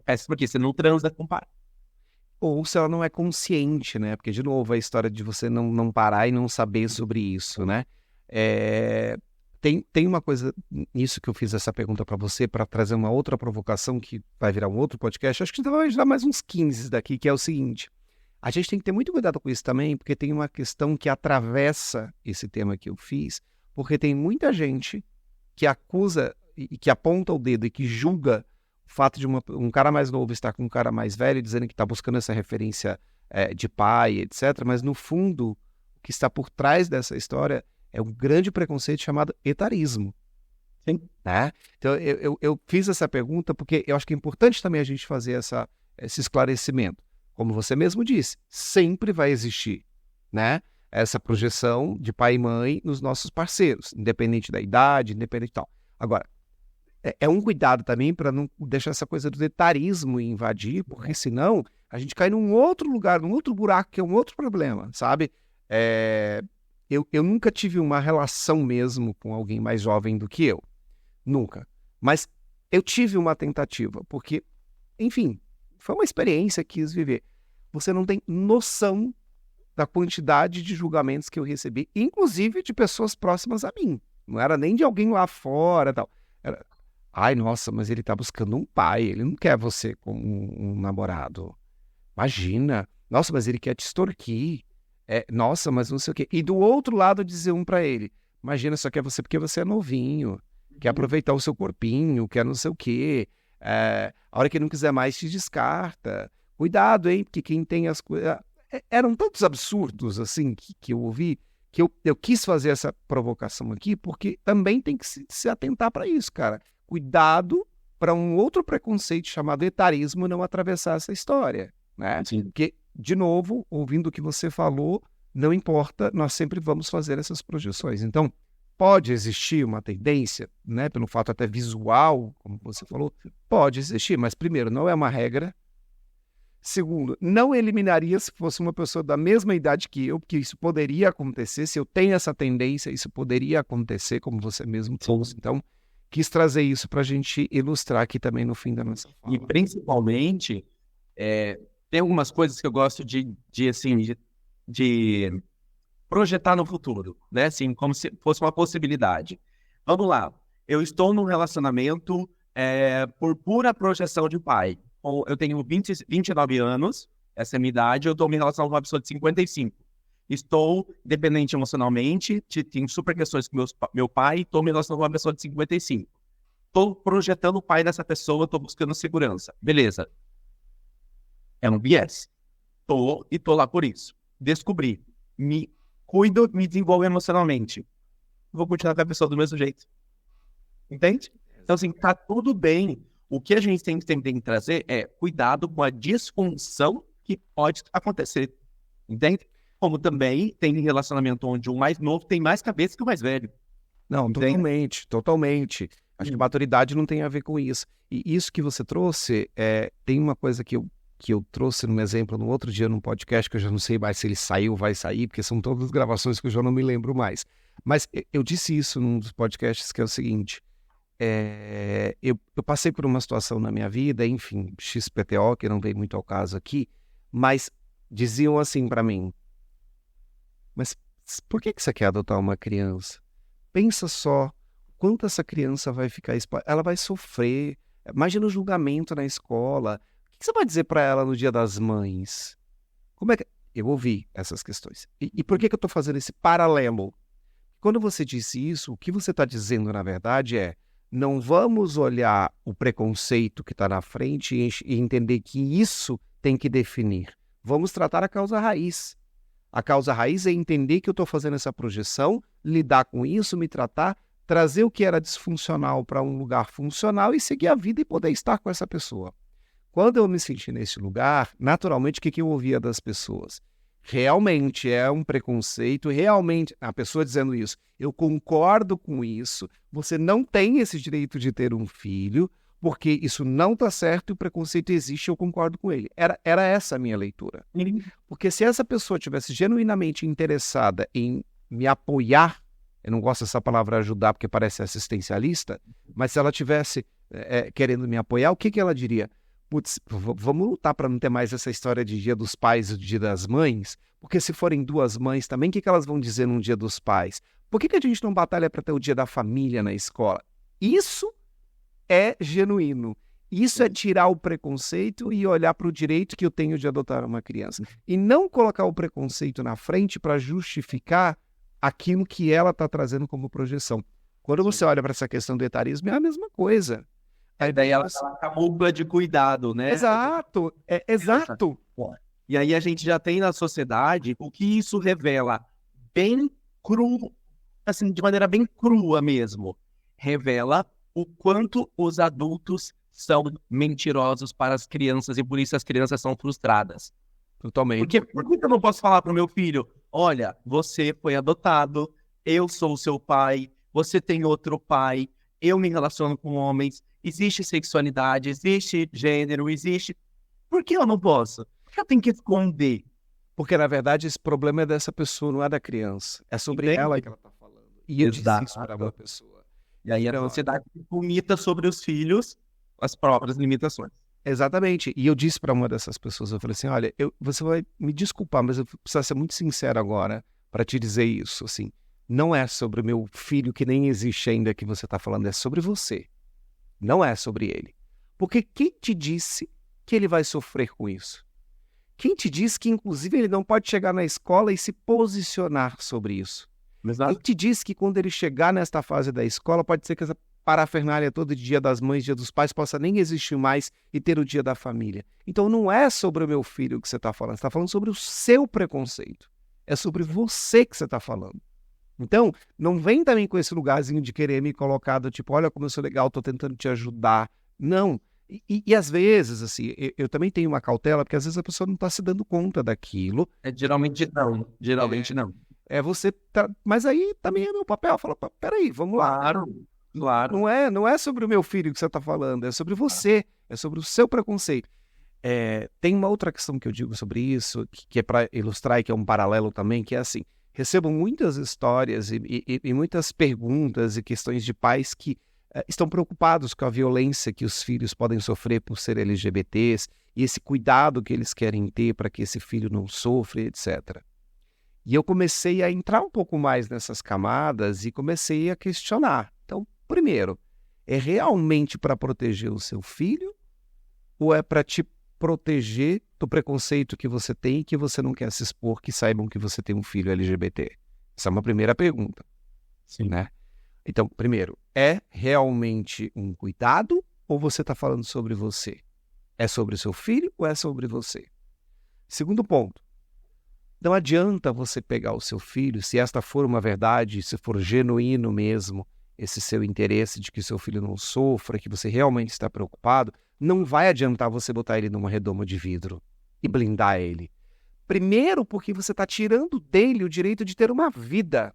é porque você não transa com o pai. Ou se ela não é consciente, né? Porque, de novo, a história de você não parar e não saber sobre isso, né? Tem uma coisa nisso que eu fiz essa pergunta para você, para trazer uma outra provocação que vai virar um outro podcast. Acho que vai virar mais uns 15 daqui, que é o seguinte. A gente tem que ter muito cuidado com isso também, porque tem uma questão que atravessa esse tema que eu fiz, porque tem muita gente que acusa e que aponta o dedo e que julga o fato de um cara mais novo estar com um cara mais velho, dizendo que está buscando essa referência de pai, etc. Mas, no fundo, o que está por trás dessa história é um grande preconceito chamado etarismo. Sim. Né? Então, eu fiz essa pergunta porque eu acho que é importante também a gente fazer esse esclarecimento. Como você mesmo disse, sempre vai existir, né, essa projeção de pai e mãe nos nossos parceiros, independente da idade, independente de tal. Agora, é um cuidado também para não deixar essa coisa do etarismo invadir, porque senão a gente cai num outro lugar, num outro buraco, que é um outro problema, sabe? Eu nunca tive uma relação mesmo com alguém mais jovem do que eu. Nunca. Mas eu tive uma tentativa, porque, enfim, foi uma experiência que quis viver. Você não tem noção da quantidade de julgamentos que eu recebi, inclusive de pessoas próximas a mim. Não era nem de alguém lá fora e tal. Era, ai, nossa, mas ele tá buscando um pai, ele não quer você como um namorado. Imagina. Nossa, mas ele quer te extorquir. Nossa, mas não sei o quê. E do outro lado dizer um pra ele, imagina, só quer você porque você é novinho, quer aproveitar o seu corpinho, quer não sei o quê. A hora que ele não quiser mais, te descarta. Cuidado, hein, porque quem tem as coisas... Eram tantos absurdos, assim, que eu ouvi, que eu quis fazer essa provocação aqui, porque também tem que se atentar para isso, cara. Cuidado para um outro preconceito chamado etarismo não atravessar essa história, né? Sim. Porque, de novo, ouvindo o que você falou, não importa, nós sempre vamos fazer essas projeções. Então, pode existir uma tendência, né, pelo fato até visual, como você falou, pode existir, mas primeiro, não é uma regra. Segundo, não eliminaria se fosse uma pessoa da mesma idade que eu, porque isso poderia acontecer, se eu tenho essa tendência, isso poderia acontecer, como você mesmo trouxe. Então, quis trazer isso para a gente ilustrar aqui também no fim da nossa fala. E principalmente, tem algumas coisas que eu gosto de projetar no futuro, né? Assim, como se fosse uma possibilidade. Vamos lá, eu estou num relacionamento por pura projeção de pai. Eu tenho 29 anos, essa é a minha idade, eu estou me relacionando com uma pessoa de 55. Estou dependente emocionalmente, tenho super questões com meu pai, estou me relacionando com uma pessoa de 55. Estou projetando o pai dessa pessoa, estou buscando segurança. Beleza. É um viés. Estou lá por isso. Descobri. Me cuido, me desenvolvo emocionalmente. Vou continuar com a pessoa do mesmo jeito. Entende? Então, assim, tá tudo bem. O que a gente tem que trazer é cuidado com a disfunção que pode acontecer. Entende? Como também tem relacionamento onde o mais novo tem mais cabeça que o mais velho. Não, entende? totalmente. Acho que maturidade não tem a ver com isso. E isso que você trouxe, tem uma coisa que eu trouxe num exemplo no outro dia num podcast, que eu já não sei mais se ele saiu ou vai sair, porque são todas as gravações que eu já não me lembro mais. Mas eu disse isso num dos podcasts, que é o seguinte... eu passei por uma situação na minha vida, enfim, XPTO, que não vem muito ao caso aqui, mas diziam assim para mim, mas por que você quer adotar uma criança? Pensa só, quanto essa criança vai ficar exposta, ela vai sofrer, imagina o julgamento na escola, o que você vai dizer para ela no Dia das Mães? Como é que... Eu ouvi essas questões. E por que eu estou fazendo esse paralelo? Quando você disse isso, o que você está dizendo, na verdade, não vamos olhar o preconceito que está na frente e entender que isso tem que definir. Vamos tratar a causa raiz. A causa raiz é entender que eu estou fazendo essa projeção, lidar com isso, me tratar, trazer o que era disfuncional para um lugar funcional e seguir a vida e poder estar com essa pessoa. Quando eu me senti nesse lugar, naturalmente, o que eu ouvia das pessoas? Realmente é um preconceito, realmente, a pessoa dizendo isso, eu concordo com isso, você não tem esse direito de ter um filho, porque isso não está certo e o preconceito existe, eu concordo com ele. Era essa a minha leitura. Porque se essa pessoa tivesse genuinamente interessada em me apoiar, eu não gosto dessa palavra ajudar porque parece assistencialista, mas se ela tivesse querendo me apoiar, o que ela diria? Putz, vamos lutar para não ter mais essa história de Dia dos Pais e Dia das Mães, porque se forem duas mães também, o que elas vão dizer no Dia dos Pais? Por que a gente não batalha para ter o Dia da Família na escola? Isso é genuíno. Isso é tirar o preconceito e olhar para o direito que eu tenho de adotar uma criança. E não colocar o preconceito na frente para justificar aquilo que ela está trazendo como projeção. Quando você olha para essa questão do etarismo, é a mesma coisa. Daí ela tá com a muda de cuidado, né? Exato, exato. E aí a gente já tem na sociedade o que isso revela bem cru, assim, de maneira bem crua mesmo. revela o quanto os adultos são mentirosos para as crianças e por isso as crianças são frustradas. Totalmente. Por que eu não posso falar para o meu filho, olha, você foi adotado, eu sou o seu pai, você tem outro pai, eu me relaciono com homens, existe sexualidade, existe gênero, existe... Por que eu não posso? Por que eu tenho que esconder? Porque, na verdade, esse problema é dessa pessoa, não é da criança. É sobre Entende? ela que ela está falando. E eu disse Exato. isso para uma pessoa. E aí a sociedade vomita sobre os filhos as próprias limitações. Exatamente. E eu disse para uma dessas pessoas, eu falei assim, olha, você vai me desculpar, mas eu preciso ser muito sincero agora para te dizer isso, assim. Não é sobre o meu filho que nem existe ainda que você está falando, é sobre você. Não é sobre ele. Porque quem te disse que ele vai sofrer com isso? Quem te disse que, inclusive, ele não pode chegar na escola e se posicionar sobre isso? Exato. Quem te disse que quando ele chegar nesta fase da escola, pode ser que essa parafernália todo Dia das Mães, Dia dos Pais, possa nem existir mais e ter o Dia da Família? Então não é sobre o meu filho que você está falando, você está falando sobre o seu preconceito. É sobre você que você está falando. Então, não vem também com esse lugarzinho de querer me colocar do tipo, olha como eu sou legal, estou tentando te ajudar. Não. E às vezes, assim, eu também tenho uma cautela, porque às vezes a pessoa não está se dando conta daquilo. Geralmente não. Geralmente não. Você mas aí também é meu papel. Fala, peraí, vamos lá. Claro. Não é sobre o meu filho que você está falando, é sobre você, é sobre o seu preconceito. Tem uma outra questão que eu digo sobre isso, que é para ilustrar e que é um paralelo também, que é assim, recebo muitas histórias e muitas perguntas e questões de pais que estão preocupados com a violência que os filhos podem sofrer por ser LGBTs e esse cuidado que eles querem ter para que esse filho não sofra, etc. E eu comecei a entrar um pouco mais nessas camadas e comecei a questionar. Então, primeiro, é realmente para proteger o seu filho ou é para te proteger do preconceito que você tem e que você não quer se expor, que saibam que você tem um filho LGBT? Essa é uma primeira pergunta. Sim. Né? Então, primeiro, é realmente um cuidado ou você está falando sobre você? É sobre o seu filho ou é sobre você? Segundo ponto, não adianta você pegar o seu filho, se esta for uma verdade, se for genuíno mesmo, esse seu interesse de que seu filho não sofra, que você realmente está preocupado, não vai adiantar você botar ele numa redoma de vidro e blindar ele. Primeiro, porque você está tirando dele o direito de ter uma vida,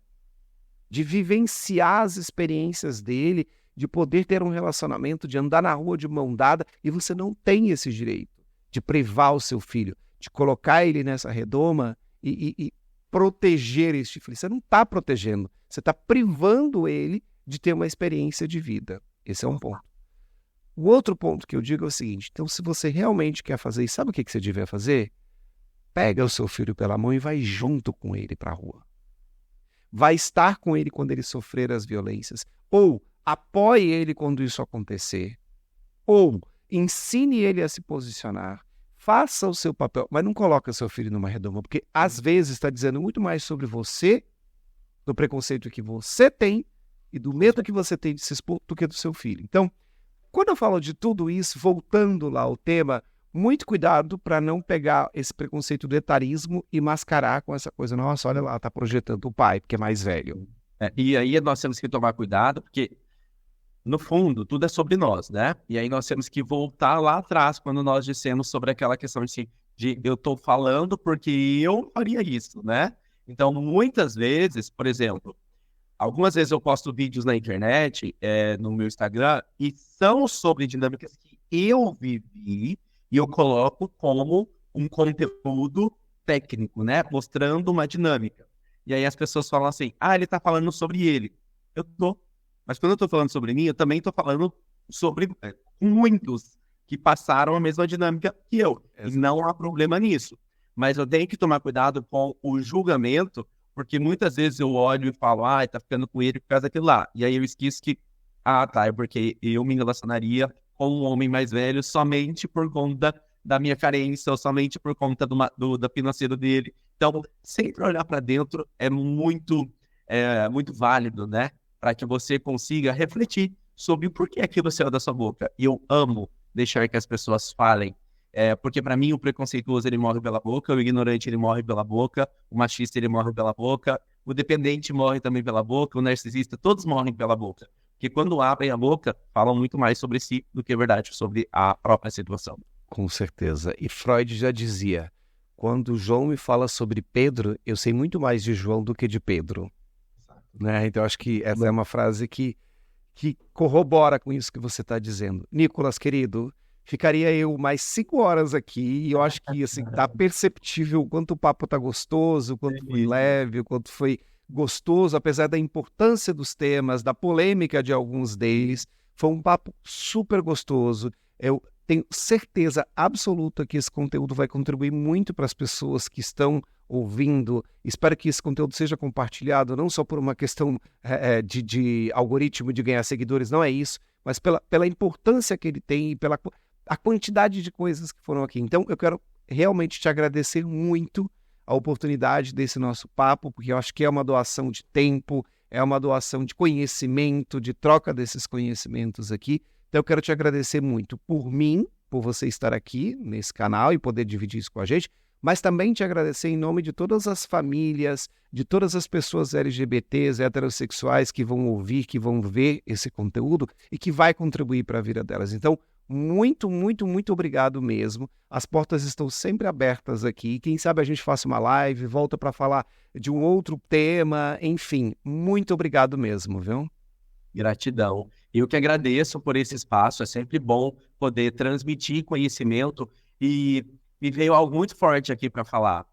de vivenciar as experiências dele, de poder ter um relacionamento, de andar na rua de mão dada, e você não tem esse direito de privar o seu filho, de colocar ele nessa redoma e proteger este filho. Você não está protegendo, você está privando ele de ter uma experiência de vida. Esse é um ponto. O outro ponto que eu digo é o seguinte, então se você realmente quer fazer isso, sabe o que você devia fazer? Pega o seu filho pela mão e vai junto com ele para a rua. Vai estar com ele quando ele sofrer as violências, ou apoie ele quando isso acontecer, ou ensine ele a se posicionar, faça o seu papel, mas não coloque o seu filho numa redoma, porque às vezes está dizendo muito mais sobre você, do preconceito que você tem e do medo que você tem de se expor do que do seu filho. Então, quando eu falo de tudo isso, voltando lá ao tema, muito cuidado para não pegar esse preconceito do etarismo e mascarar com essa coisa, nossa, olha lá, tá projetando o pai, porque é mais velho. E aí nós temos que tomar cuidado, porque, no fundo, tudo é sobre nós, né? E aí nós temos que voltar lá atrás, quando nós dissemos sobre aquela questão de eu tô falando porque eu faria isso, né? Então, muitas vezes, por exemplo, algumas vezes eu posto vídeos na internet, no meu Instagram, e são sobre dinâmicas que eu vivi, e eu coloco como um conteúdo técnico, né? Mostrando uma dinâmica. E aí as pessoas falam assim, ele tá falando sobre ele. Eu tô. Mas quando eu tô falando sobre mim, eu também tô falando sobre muitos que passaram a mesma dinâmica que eu. E não há problema nisso. Mas eu tenho que tomar cuidado com o julgamento, porque muitas vezes eu olho e falo, tá ficando com ele por causa daquilo lá. E aí eu esqueço que, é porque eu me relacionaria com um homem mais velho somente por conta da minha carência, ou somente por conta da financeira dele. Então, sempre olhar para dentro é muito válido, né? Para que você consiga refletir sobre o porquê aquilo saiu da sua boca. E eu amo deixar que as pessoas falem. Porque para mim o preconceituoso ele morre pela boca, o ignorante ele morre pela boca, o machista ele morre pela boca, o dependente morre também pela boca, o narcisista, todos morrem pela boca. que quando abrem a boca, falam muito mais sobre si do que, verdade, sobre a própria situação. Com certeza. E Freud já dizia, quando João me fala sobre Pedro, eu sei muito mais de João do que de Pedro. Né? Então, acho que essa é uma frase que corrobora com isso que você está dizendo. Nicolas, querido, ficaria eu mais 5 horas aqui e eu acho que assim, tá perceptível o quanto o papo tá gostoso, o quanto foi leve, o quanto foi gostoso, apesar da importância dos temas, da polêmica de alguns deles. Foi um papo super gostoso. Eu tenho certeza absoluta que esse conteúdo vai contribuir muito para as pessoas que estão ouvindo. Espero que esse conteúdo seja compartilhado, não só por uma questão de algoritmo, de ganhar seguidores, não é isso, mas pela importância que ele tem e pela a quantidade de coisas que foram aqui. Então, eu quero realmente te agradecer muito a oportunidade desse nosso papo, porque eu acho que é uma doação de tempo, é uma doação de conhecimento, de troca desses conhecimentos aqui. Então, eu quero te agradecer muito por mim, por você estar aqui nesse canal e poder dividir isso com a gente, mas também te agradecer em nome de todas as famílias, de todas as pessoas LGBTs, heterossexuais que vão ouvir, que vão ver esse conteúdo e que vai contribuir para a vida delas. Então, muito, muito, muito obrigado mesmo. As portas estão sempre abertas aqui. Quem sabe a gente faça uma live, volta para falar de um outro tema, enfim. Muito obrigado mesmo, viu? Gratidão. Eu que agradeço por esse espaço. É sempre bom poder transmitir conhecimento e me veio algo muito forte aqui para falar.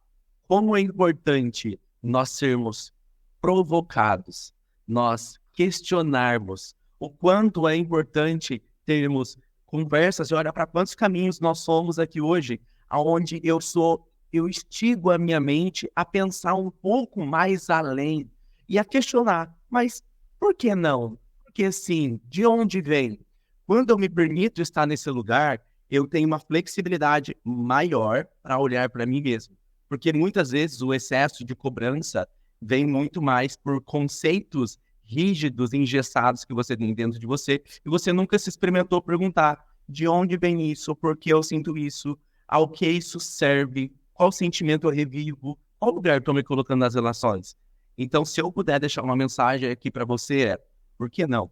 Como é importante nós sermos provocados, nós questionarmos o quanto é importante termos conversas e olha para quantos caminhos nós somos aqui hoje, aonde eu instigo a minha mente a pensar um pouco mais além e a questionar, mas por que não? Porque assim, de onde vem? Quando eu me permito estar nesse lugar, eu tenho uma flexibilidade maior para olhar para mim mesmo. Porque muitas vezes o excesso de cobrança vem muito mais por conceitos rígidos, engessados que você tem dentro de você, e você nunca se experimentou perguntar de onde vem isso, por que eu sinto isso, ao que isso serve, qual sentimento eu revivo, qual lugar eu estou me colocando nas relações. Então, se eu puder deixar uma mensagem aqui para você, por que não?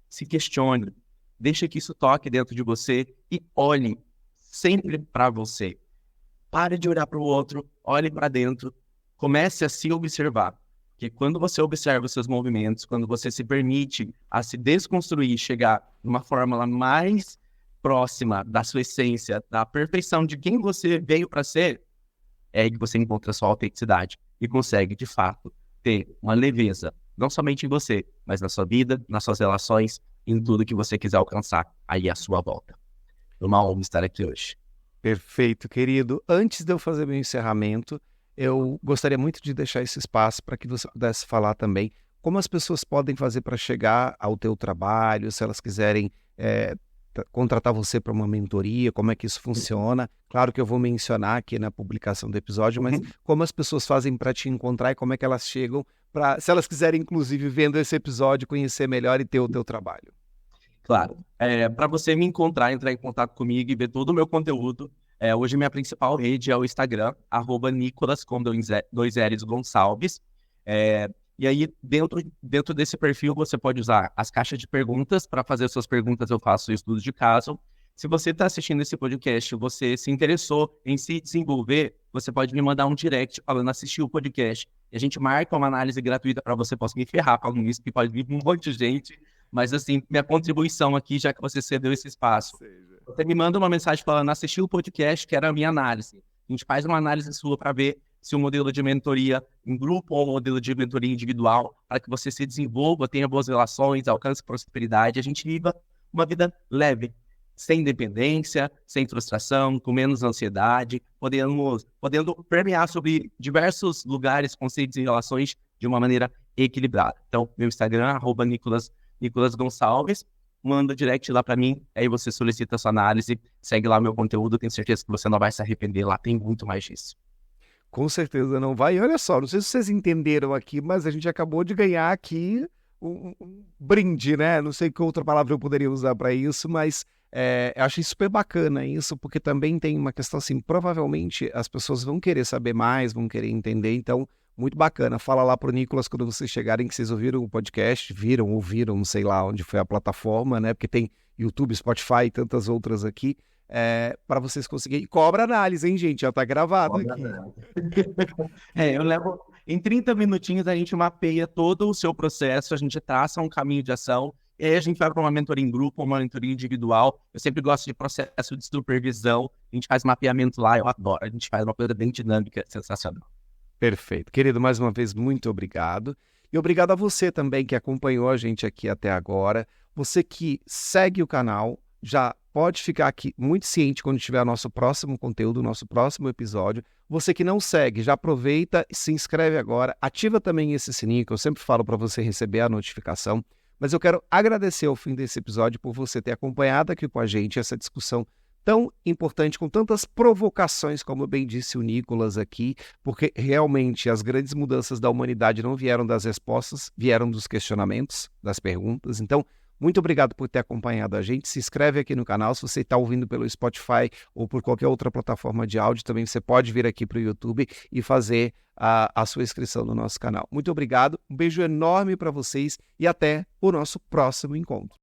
Se questione, deixa que isso toque dentro de você e olhe sempre para você. Pare de olhar para o outro, olhe para dentro, comece a se observar. Porque quando você observa os seus movimentos, quando você se permite a se desconstruir, chegar numa fórmula mais próxima da sua essência, da perfeição de quem você veio para ser, é aí que você encontra a sua autenticidade e consegue, de fato, ter uma leveza, não somente em você, mas na sua vida, nas suas relações, em tudo que você quiser alcançar aí à sua volta. É uma honra estar aqui hoje. Perfeito, querido. Antes de eu fazer meu encerramento, eu gostaria muito de deixar esse espaço para que você pudesse falar também como as pessoas podem fazer para chegar ao teu trabalho, se elas quiserem contratar você para uma mentoria, como é que isso funciona. Claro que eu vou mencionar aqui na publicação do episódio, mas como as pessoas fazem para te encontrar e como é que elas chegam para, se elas quiserem, inclusive, vendo esse episódio, conhecer melhor e ter o teu trabalho. Claro. Para você me encontrar, entrar em contato comigo e ver todo o meu conteúdo, hoje minha principal rede é o Instagram, @Nicolas, com 2 L's Gonçalves. E aí, dentro desse perfil, você pode usar as caixas de perguntas. Para fazer suas perguntas, eu faço o estudo de caso. Se você está assistindo esse podcast, você se interessou em se desenvolver, você pode me mandar um direct falando assistir o podcast. E a gente marca uma análise gratuita para você possa me ferrar falando isso, que pode vir um monte de gente. Mas, assim, minha contribuição aqui, já que você cedeu esse espaço. Você me manda uma mensagem falando assistir o podcast, que era a minha análise. A gente faz uma análise sua para ver se o modelo de mentoria em grupo ou o modelo de mentoria individual, para que você se desenvolva, tenha boas relações, alcance prosperidade, a gente viva uma vida leve, sem dependência, sem frustração, com menos ansiedade, podendo permear sobre diversos lugares, conceitos e relações de uma maneira equilibrada. Então, meu Instagram, @Nicolas Gonçalves, manda direct lá para mim, aí você solicita a sua análise, segue lá meu conteúdo, tenho certeza que você não vai se arrepender, lá tem muito mais disso. Com certeza não vai. E olha só, não sei se vocês entenderam aqui, mas a gente acabou de ganhar aqui um brinde, né? Não sei que outra palavra eu poderia usar para isso, mas eu achei super bacana isso, porque também tem uma questão assim, provavelmente as pessoas vão querer saber mais, vão querer entender, então Muito bacana. Fala lá pro Nicolas quando vocês chegarem que vocês ouviram o podcast, ouviram, não sei lá onde foi a plataforma, né? Porque tem YouTube, Spotify e tantas outras aqui, para vocês conseguirem. Cobra análise, hein, gente? Já tá gravado aqui. Eu levo... Em 30 minutinhos a gente mapeia todo o seu processo, a gente traça um caminho de ação, e aí a gente vai para uma mentoria em grupo, uma mentoria individual. Eu sempre gosto de processo de supervisão, a gente faz mapeamento lá, eu adoro. A gente faz uma coisa bem dinâmica, sensacional. Perfeito. Querido, mais uma vez, muito obrigado. E obrigado a você também que acompanhou a gente aqui até agora. Você que segue o canal, já pode ficar aqui muito ciente quando tiver nosso próximo conteúdo, nosso próximo episódio. Você que não segue, já aproveita e se inscreve agora. Ativa também esse sininho que eu sempre falo para você receber a notificação. Mas eu quero agradecer ao fim desse episódio por você ter acompanhado aqui com a gente essa discussão tão importante, com tantas provocações, como bem disse o Nicolas aqui, porque realmente as grandes mudanças da humanidade não vieram das respostas, vieram dos questionamentos, das perguntas. Então, muito obrigado por ter acompanhado a gente. Se inscreve aqui no canal. Se você está ouvindo pelo Spotify ou por qualquer outra plataforma de áudio, também você pode vir aqui para o YouTube e fazer a sua inscrição no nosso canal. Muito obrigado, um beijo enorme para vocês e até o nosso próximo encontro.